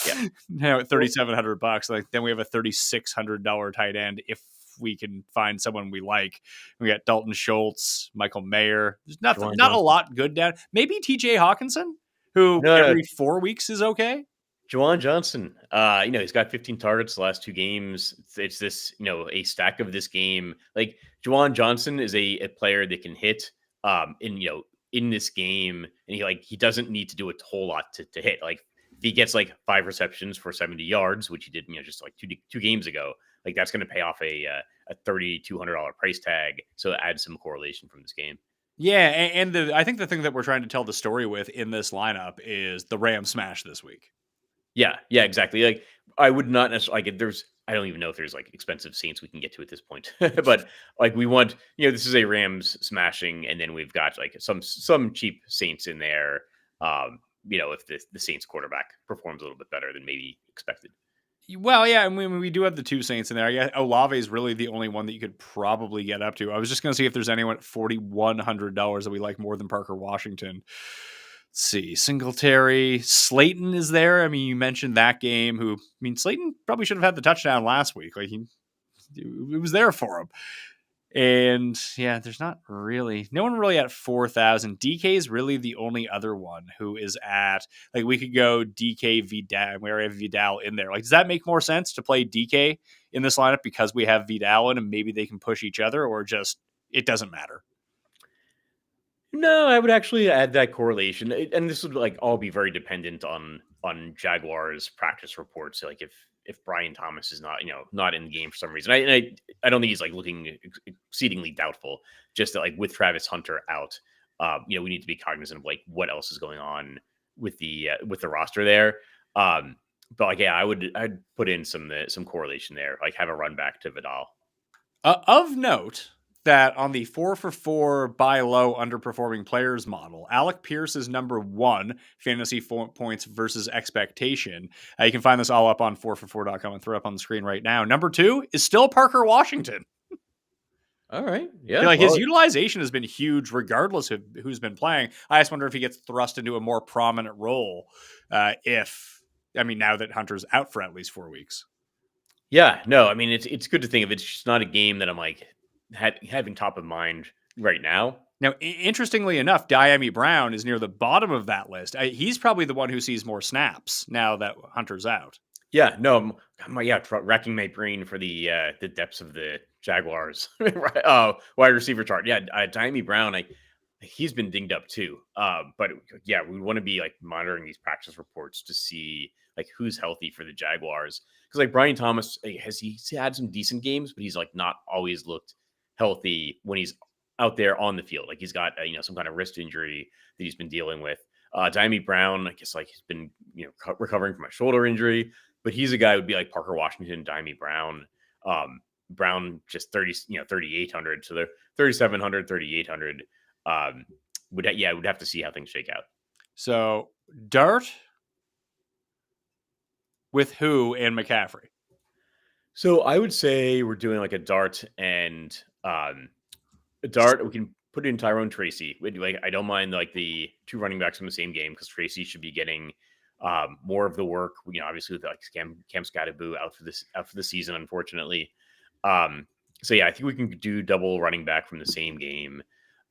Speaker 4: Yeah.
Speaker 3: Now at $3,700, like then we have a $3,600 tight end if we can find someone we like. We got Dalton Schultz, Michael Mayer. There's not a lot good down. Maybe TJ Hawkinson, who every 4 weeks is okay.
Speaker 4: Juwan Johnson, he's got 15 targets the last 2 games. It's this, a stack of this game. Like Juwan Johnson is a player that can hit in this game, and he doesn't need to do a whole lot to hit. Like if he gets like 5 receptions for 70 yards, which he did, just like two games ago, like that's going to pay off a $3,200 price tag. So add some correlation from this game.
Speaker 3: Yeah, and I think the thing that we're trying to tell the story with in this lineup is the Rams smash this week.
Speaker 4: Yeah, exactly. Like I would not necessarily I don't even know if there's like expensive Saints we can get to at this point, but like we want, this is a Rams smashing, and then we've got like some cheap Saints in there. If the Saints quarterback performs a little bit better than maybe expected.
Speaker 3: Well, yeah, I mean, we do have the 2 Saints in there. Yeah, Olave is really the only one that you could probably get up to. I was just going to see if there's anyone at $4,100 that we like more than Parker Washington. Let's see, Singletary, Slayton is there. I mean, you mentioned that game. Slayton probably should have had the touchdown last week. Like it was there for him. And yeah, there's no one really at 4,000. DK is really the only other one who is at, like, we could go DK Vidal. We already have Vidal in there. Like, does that make more sense to play DK in this lineup because we have Vidal in and maybe they can push each other, or just it doesn't matter?
Speaker 4: No, I would actually add that correlation, and this would like all be very dependent on Jaguars practice reports. So, like if Brian Thomas is not in the game for some reason, I don't think he's like looking exceedingly doubtful. Just that like with Travis Hunter out, we need to be cognizant of like what else is going on with the roster there. But like I'd put in some correlation there, like have a run back to Vidal.
Speaker 3: Of note, that on the 4-for-4 buy low underperforming players model, Alec Pierce is number 1 fantasy points versus expectation. You can find this all up on 4for4.com and throw up on the screen right now. Number 2 is still Parker Washington.
Speaker 4: All right. Yeah.
Speaker 3: Like his utilization has been huge regardless of who's been playing. I just wonder if he gets thrust into a more prominent role now that Hunter's out for at least 4 weeks.
Speaker 4: Yeah, no, I mean, it's good to think of. It's just not a game that I'm like having top of mind right now.
Speaker 3: Now, interestingly enough, Diami Brown is near the bottom of that list. He's probably the one who sees more snaps now that Hunter's out.
Speaker 4: Yeah, no, racking my brain for the depths of the Jaguars wide receiver chart. Yeah, Diami Brown, he's been dinged up too. But yeah, we want to be like monitoring these practice reports to see like who's healthy for the Jaguars. Because like Brian Thomas, he's had some decent games, but he's like not always looked healthy when he's out there on the field. Like he's got some kind of wrist injury that he's been dealing with. Diami Brown, I guess like he's been recovering from a shoulder injury, but he's a guy who would be like Parker Washington, Diami Brown. Brown just 3,800. So they're 3,700, 3,800. Would have to see how things shake out.
Speaker 3: So Dart with who and McCaffrey?
Speaker 4: So I would say we're doing like a Dart and a Dart. We can put in Tyrone Tracy. I don't mind like the 2 running backs from the same game because Tracy should be getting more of the work. Obviously with like Cam Scatterboo out for the season, unfortunately. So yeah, I think we can do double running back from the same game.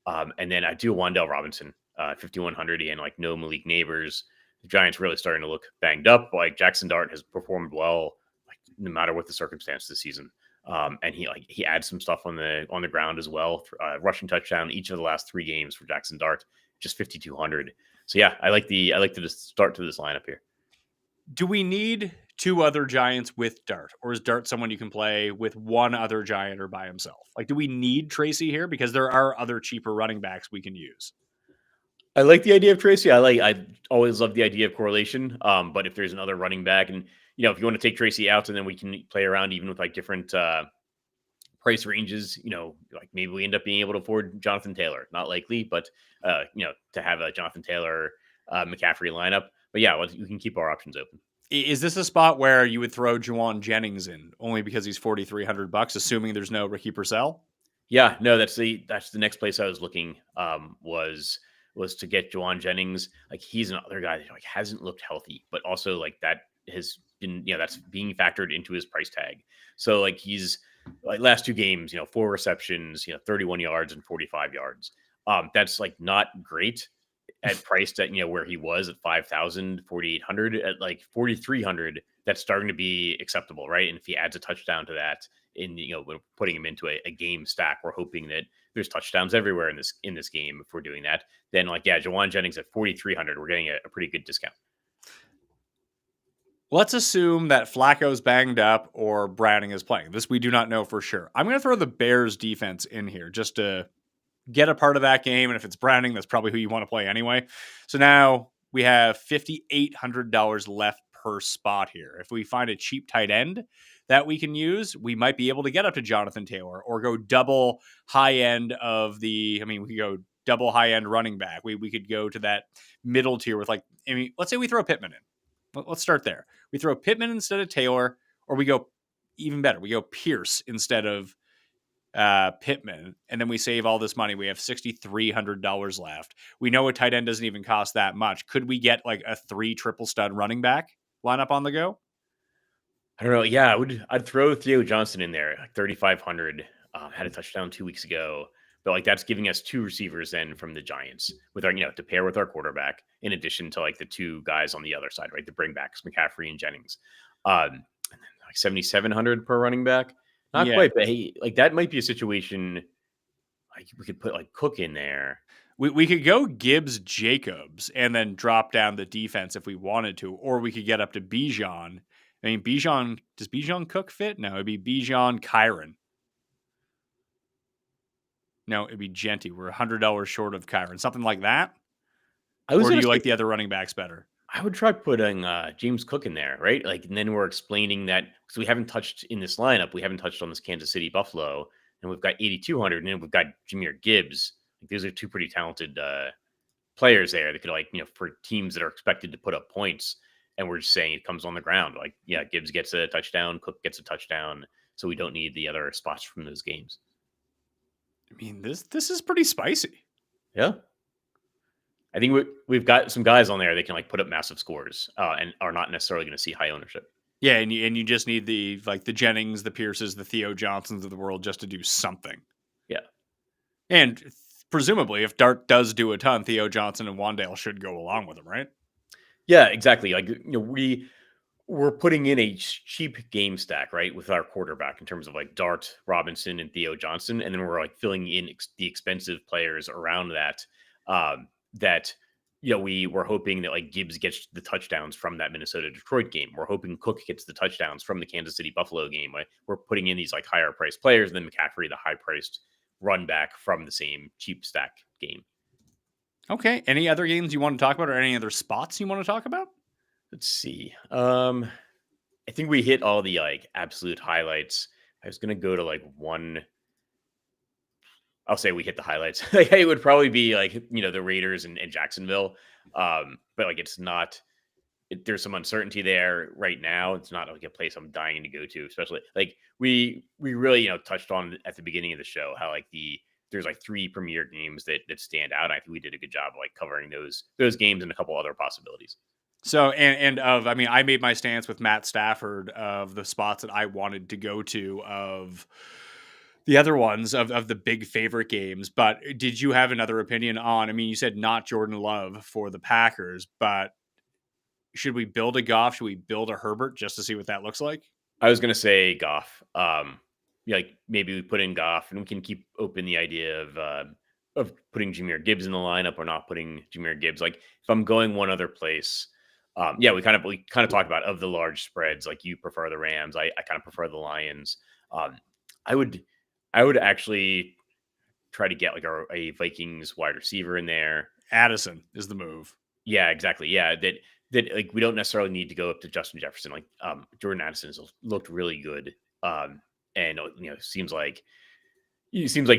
Speaker 4: And then I do Wan'Dale Robinson, 5,100, and like no Malik Neighbors. The Giants really starting to look banged up. Like Jackson Dart has performed well, like no matter what the circumstance this season. And he adds some stuff on the ground as well. Rushing touchdown each of the last 3 games for Jackson Dart, just 5,200. So yeah, I like the start to this lineup here.
Speaker 3: Do we need two other giants with Dart, or is Dart someone you can play with one other giant or by himself? Like, do we need Tracy here? Because there are other cheaper running backs we can use.
Speaker 4: I like the idea of Tracy. I always love the idea of correlation. But if there's another running back, and if you want to take Tracy out, and then we can play around even with like different price ranges, like maybe we end up being able to afford Jonathan Taylor. Not likely, but to have a Jonathan Taylor McCaffrey lineup. But yeah, you can keep our options open.
Speaker 3: Is this a spot where you would throw Juwan Jennings in only because he's $4,300, assuming there's no Ricky Purcell?
Speaker 4: Yeah, no, that's the next place I was looking. Was to get Juwan Jennings. Like, he's another guy that like hasn't looked healthy, but also like that has been, that's being factored into his price tag. So like he's like last two games, 4 receptions, 31 yards and 45 yards. That's like not great at price that, where he was at 5,000, 4,800, at like 4,300, that's starting to be acceptable, right? And if he adds a touchdown to that, we're putting him into a game stack, we're hoping that there's touchdowns everywhere in this game. If we're doing that, then Juwan Jennings at 4,300, we're getting a pretty good discount.
Speaker 3: Let's assume that Flacco's banged up or Browning is playing. This we do not know for sure. I'm going to throw the Bears defense in here just to get a part of that game. And if it's Browning, that's probably who you want to play anyway. So now we have $5,800 left per spot here. If we find a cheap tight end that we can use, we might be able to get up to Jonathan Taylor or go double high end of we could go double high end running back. We could go to that middle tier with let's say we throw Pittman in. Let's start there. We throw Pittman instead of Taylor, or we go even better. We go Pierce instead of Pittman, and then we save all this money. We have $6,300 left. We know a tight end doesn't even cost that much. Could we get like a 3 triple stud running back lineup on the go?
Speaker 4: I don't know. Yeah, I'd throw Theo Johnson in there, like 3,500. Had a touchdown 2 weeks ago, but like that's giving us 2 receivers then from the Giants with our, to pair with our quarterback, in addition to like the 2 guys on the other side, right? The bringbacks, McCaffrey and Jennings. And then like 7,700 per running back. Not quite, but hey, like that might be a situation. Like we could put like Cook in there.
Speaker 3: We could go Gibbs Jacobs and then drop down the defense if we wanted to, or we could get up to Bijan. Does Bijan Cook fit? No, it'd be Bijan Kyron. No, it'd be Genty. We're $100 short of Kyron. Something like that? Or do you like the other running backs better?
Speaker 4: I would try putting James Cook in there, right? Like, and then we're explaining that because we haven't touched in this lineup, we haven't touched on this Kansas City Buffalo, and we've got 8,200, and then we've got Jahmyr Gibbs. Like, these are 2 pretty talented players there that could, for teams that are expected to put up points. And we're just saying it comes on the ground. Like, yeah, Gibbs gets a touchdown, Cook gets a touchdown, so we don't need the other spots from those games.
Speaker 3: I mean, this is pretty spicy.
Speaker 4: Yeah. I think we've got some guys on there that can like put up massive scores and are not necessarily going to see high ownership.
Speaker 3: Yeah, and you just need the Jennings, the Pierces, the Theo Johnsons of the world just to do something.
Speaker 4: Yeah.
Speaker 3: And presumably, if Dart does do a ton, Theo Johnson and Wandale should go along with him, right?
Speaker 4: Yeah, exactly. Like, we're putting in a cheap game stack, right, with our quarterback in terms of like Dart, Robinson, and Theo Johnson, and then we're like filling in the expensive players around that. We were hoping that like Gibbs gets the touchdowns from that Minnesota-Detroit game. We're hoping Cook gets the touchdowns from the Kansas City Buffalo game. We're putting in these like higher priced players, and then McCaffrey, the high priced run back from the same cheap stack game.
Speaker 3: Okay. Any other games you want to talk about, or any other spots you want to talk about?
Speaker 4: Let's see. I think we hit all the like absolute highlights. I was gonna go to like one. I'll say we hit the highlights. It would probably be like the Raiders and Jacksonville, but like it's not. There's some uncertainty there right now. It's not like a place I'm dying to go to, especially like we really touched on at the beginning of the show how like there's like 3 premier games that stand out. I think we did a good job of like covering those games and a couple other possibilities.
Speaker 3: So, I made my stance with Matt Stafford of the spots that I wanted to go to of the other ones of the big favorite games. But did you have another opinion on, you said not Jordan Love for the Packers, but should we build a Goff? Should we build a Herbert just to see what that looks like?
Speaker 4: I was going to say Goff. Like maybe we put in Goff and we can keep open the idea of putting Jahmyr Gibbs in the lineup or not putting Jahmyr Gibbs. Like if I'm going one other place, we kind of talked about of the large spreads. Like you prefer the Rams, I kind of prefer the Lions. I would actually try to get like a Vikings wide receiver in there.
Speaker 3: Addison is the move.
Speaker 4: Yeah, exactly. Yeah, that like we don't necessarily need to go up to Justin Jefferson. Like Jordan Addison has looked really good, and seems like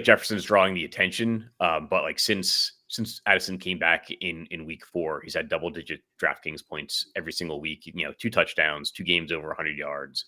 Speaker 4: Jefferson's drawing the attention. But like since Addison came back in week 4, he's had double-digit DraftKings points every single week. 2 touchdowns, 2 games over 100 yards.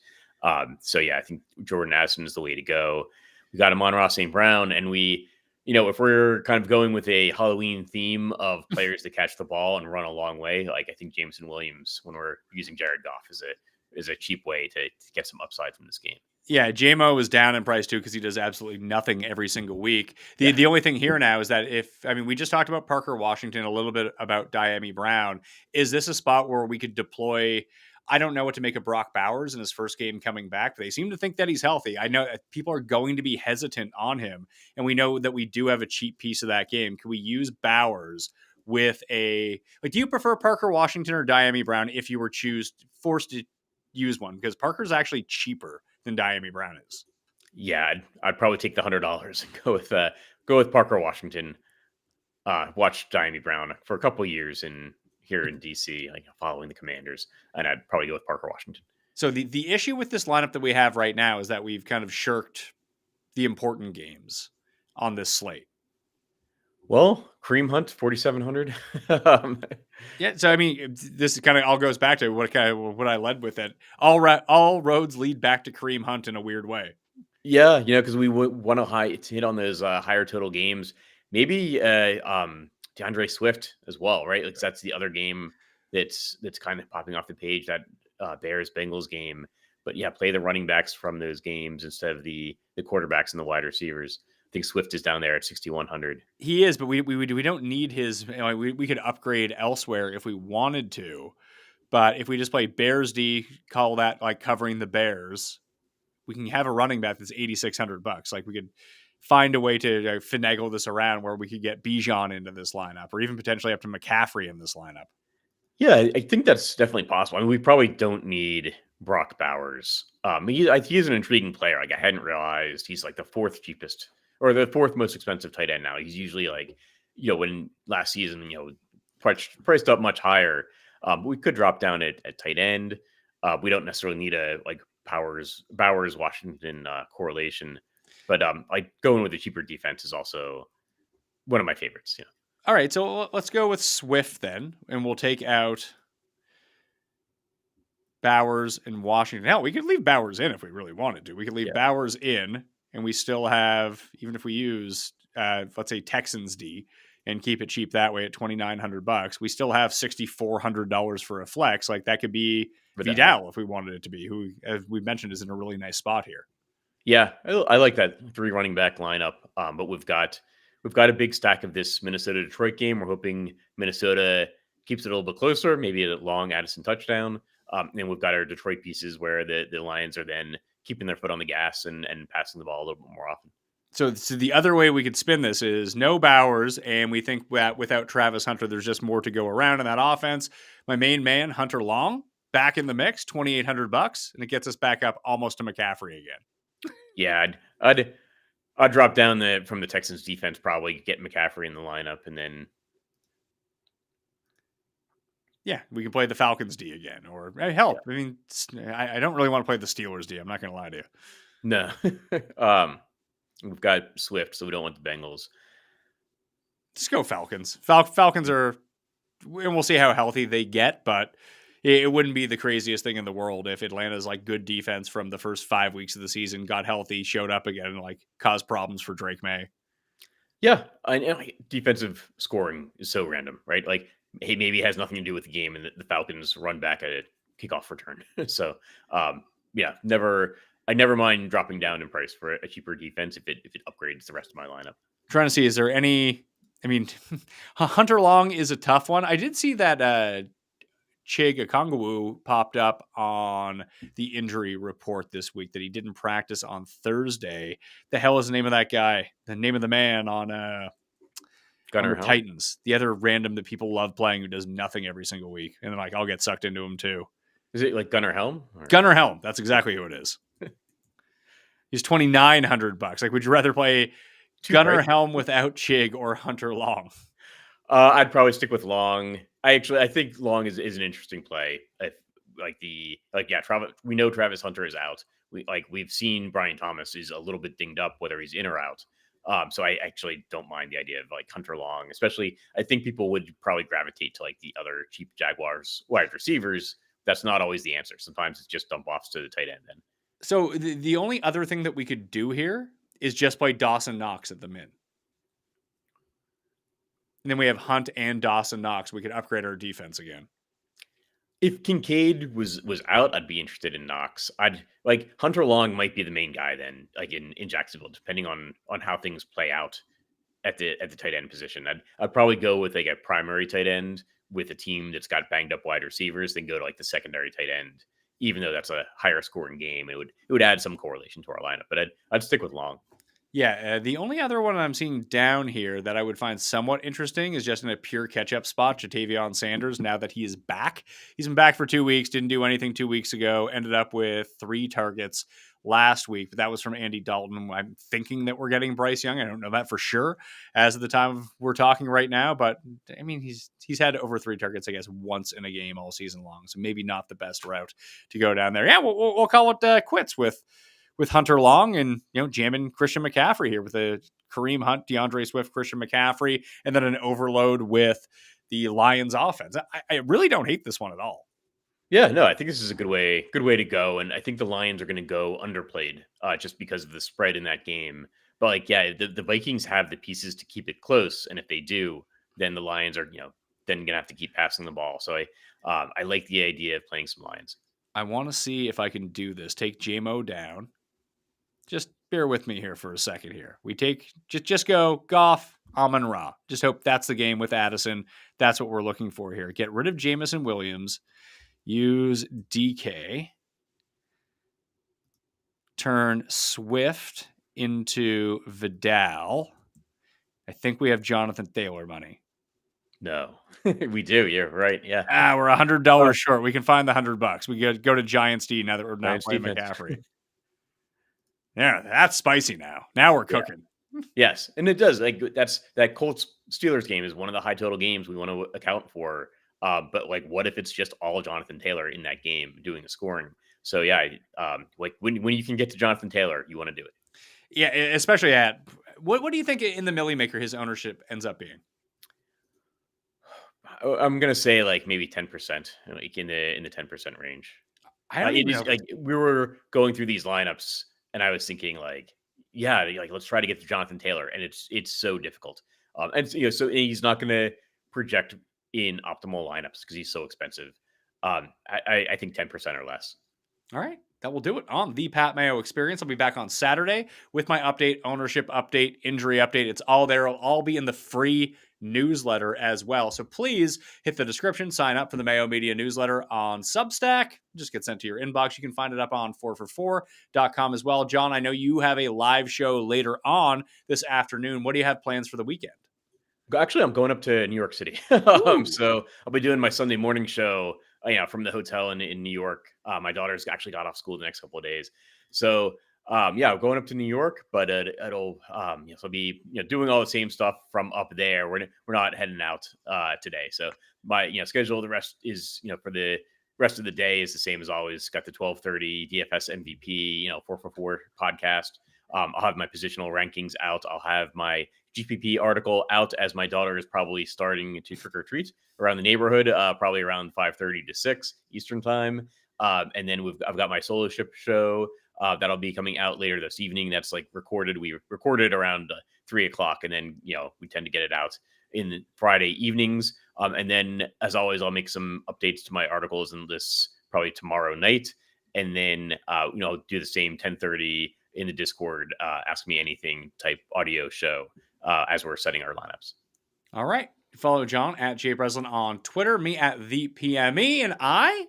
Speaker 4: So yeah, I think Jordan Addison is the way to go. We got Amon-Ra St. Brown, and we, if we're kind of going with a Halloween theme of players that catch the ball and run a long way, like I think Jameson Williams, when we're using Jared Goff, is a cheap way to get some upside from this game.
Speaker 3: Yeah, JMO is down in price too because he does absolutely nothing every single week. The only thing here now is that we just talked about Parker Washington, a little bit about Diami Brown. Is this a spot where we could deploy? I don't know what to make of Brock Bowers in his first game coming back, but they seem to think that he's healthy. I know people are going to be hesitant on him, and we know that we do have a cheap piece of that game. Can we use Bowers with do you prefer Parker Washington or Diami Brown if you were forced to use one? Because Parker's actually cheaper than Diami Brown is.
Speaker 4: Yeah, I'd probably take the $100 and go with Parker Washington. Watch Diami Brown for a couple of years here in DC, like following the Commanders, and I'd probably go with Parker Washington.
Speaker 3: So the issue with this lineup that we have right now is that we've kind of shirked the important games on this slate.
Speaker 4: Well, Kareem Hunt, 4,700.
Speaker 3: Yeah, so this kind of all goes back to what I led with it. All roads lead back to Kareem Hunt in a weird way.
Speaker 4: Yeah, because we want to hit on those higher total games. Maybe DeAndre Swift as well, right? Like that's the other game that's kind of popping off the page, that Bears Bengals game. But yeah, play the running backs from those games instead of the quarterbacks and the wide receivers. I think Swift is down there at 6,100.
Speaker 3: He is, but we don't need his. We could upgrade elsewhere if we wanted to, but if we just play Bears D, call that like covering the Bears, we can have a running back that's $8,600. Like we could find a way to finagle this around where we could get Bijan into this lineup, or even potentially up to McCaffrey in this lineup.
Speaker 4: Yeah, I think that's definitely possible. I mean, we probably don't need Brock Bowers. He is an intriguing player. Like I hadn't realized he's like the 4th cheapest or the 4th most expensive tight end now. He's usually like, when last season, priced up much higher. We could drop down at tight end. We don't necessarily need a like Bowers Washington correlation, but like going with a cheaper defense is also one of my favorites. Yeah.
Speaker 3: All right, so let's go with Swift then, and we'll take out Bowers and Washington. Hell, we could leave Bowers in if we really wanted to. We could leave Bowers in, and we still have, even if we use, let's say Texans D, and keep it cheap that way at $2,900, we still have $6,400 for a flex. Like that could be Vidal if we wanted it to be, who, as we mentioned, is in a really nice spot here.
Speaker 4: Yeah, I like that 3 running back lineup, but we've got a big stack of this Minnesota-Detroit game. We're hoping Minnesota keeps it a little bit closer, maybe a long Addison touchdown. And we've got our Detroit pieces where the Lions are then keeping their foot on the gas and passing the ball a little bit more often.
Speaker 3: So the other way we could spin this is no Bowers, and we think that without Travis Hunter, there's just more to go around in that offense. My main man, Hunter Long, back in the mix, $2,800, and it gets us back up almost to McCaffrey again.
Speaker 4: Yeah, I'd drop down from the Texans defense, probably get McCaffrey in the lineup, and then
Speaker 3: we can play the Falcons D again, or help. Yeah. I mean, I don't really want to play the Steelers D. I'm not going to lie to you.
Speaker 4: No, we've got Swift, so we don't want the Bengals.
Speaker 3: Just go Falcons. Falcons are, and we'll see how healthy they get, but it wouldn't be the craziest thing in the world if Atlanta's like good defense from the first 5 weeks of the season got healthy, showed up again, and like caused problems for Drake May.
Speaker 4: Yeah, and defensive scoring is so random, right? Like, hey, maybe it has nothing to do with the game, and the Falcons run back at a kickoff return. So, I never mind dropping down in price for a cheaper defense if it upgrades the rest of my lineup.
Speaker 3: Trying to see, is there any? I mean, Hunter Long is a tough one. I did see that Chig Okongwu popped up on the injury report this week that he didn't practice on Thursday. The hell is the name of that guy? The name of the man on on
Speaker 4: Gunnar
Speaker 3: the
Speaker 4: Helm?
Speaker 3: Titans, the other random that people love playing who does nothing every single week. And then like I'll get sucked into him too.
Speaker 4: Is it like Gunnar Helm? Or?
Speaker 3: Gunnar Helm. That's exactly who it is. He's $2,900. Like, would you rather play Gunnar Helm without Chig or Hunter Long?
Speaker 4: I'd probably stick with Long. I think Long is an interesting play. Travis. We know Travis Hunter is out. We've seen Brian Thomas is a little bit dinged up, whether he's in or out. So I actually don't mind the idea of like Hunter Long, especially. I think people would probably gravitate to like the other cheap Jaguars wide receivers. That's not always the answer. Sometimes it's just dump offs to the tight end. Then.
Speaker 3: So the only other thing that we could do here is just play Dawson Knox at the min. And then we have Hunt and Dawson Knox. We could upgrade our defense again.
Speaker 4: If Kincaid was out, I'd be interested in Knox. I'd like Hunter Long might be the main guy then, like in Jacksonville, depending on how things play out at the tight end position. I'd probably go with like a primary tight end with a team that's got banged up wide receivers, then go to like the secondary tight end, even though that's a higher scoring game. It would add some correlation to our lineup, but I'd stick with Long.
Speaker 3: Yeah, the only other one I'm seeing down here that I would find somewhat interesting is just in a pure catch-up spot, Jatavion Sanders, now that he is back. He's been back for 2 weeks, didn't do anything 2 weeks ago, ended up with 3 targets last week, but that was from Andy Dalton. I'm thinking that we're getting Bryce Young. I don't know that for sure as of the time we're talking right now, but I mean, he's had over 3 targets, I guess, once in a game all season long, so maybe not the best route to go down there. Yeah, we'll call it quits with Hunter Long and, jamming Christian McCaffrey here with a Kareem Hunt, DeAndre Swift, Christian McCaffrey, and then an overload with the Lions offense. I really don't hate this one at all.
Speaker 4: Yeah, no, I think this is a good way to go. And I think the Lions are going to go underplayed just because of the spread in that game. But like, yeah, the Vikings have the pieces to keep it close. And if they do, then the Lions are, then going to have to keep passing the ball. So I like the idea of playing some Lions.
Speaker 3: I want to see if I can do this. Take JMO down. Just bear with me here for a second here. We take, just go Goff, Amon-Ra. Just hope that's the game with Addison. That's what we're looking for here. Get rid of Jameson Williams. Use DK. Turn Swift into Vidal. I think we have Jonathan Taylor money.
Speaker 4: No, we do. You're right. Yeah.
Speaker 3: We're $100 short. We can find the $100. We go to Giants D now that we're not playing McCaffrey. Yeah, that's spicy now. Now we're cooking.
Speaker 4: Yeah. Yes, and it does. Like that Colts Steelers game is one of the high total games we want to account for. But like, what if it's just all Jonathan Taylor in that game doing the scoring? So yeah, like when you can get to Jonathan Taylor, you want to do it.
Speaker 3: Yeah, especially at what do you think in the Millie Maker his ownership ends up being?
Speaker 4: I'm gonna say like maybe 10%, like in the 10% range.
Speaker 3: I don't know.
Speaker 4: Like we were going through these lineups. And I was thinking, like, yeah, like let's try to get to Jonathan Taylor, and it's so difficult. And so he's not going to project in optimal lineups because he's so expensive. I think 10% or less.
Speaker 3: All right, that will do it on the Pat Mayo Experience. I'll be back on Saturday with my update, ownership update, injury update. It's all there. It'll all be in the free newsletter as well. So please hit the description, sign up for the Mayo Media newsletter on Substack. Just get sent to your inbox. You can find it up on 4for4.com as well. John, I know you have a live show later on this afternoon. What do you have plans for the weekend?
Speaker 4: Actually, I'm going up to New York City. So I'll be doing my Sunday morning show from the hotel in New York. My daughter's actually got off school the next couple of days. So I'm going up to New York, but it'll so I'll be doing all the same stuff from up there. We're not heading out today. So my schedule, the rest is for the rest of the day is the same as always. Got the 12:30 DFS MVP 4for4 podcast. I'll have my positional rankings out. I'll have my GPP article out as my daughter is probably starting to trick or treat around the neighborhood, probably around 5:30 to 6 Eastern time. And then I've got my solo ship show that'll be coming out later this evening. That's like recorded. We recorded around 3:00, and then we tend to get it out in Friday evenings. And then, as always, I'll make some updates to my articles and lists probably tomorrow night, and then I'll do the same 10:30 in the Discord, Ask Me Anything type audio show as we're setting our lineups.
Speaker 3: All right. Follow John at JBreslin on Twitter, me at the PME, and I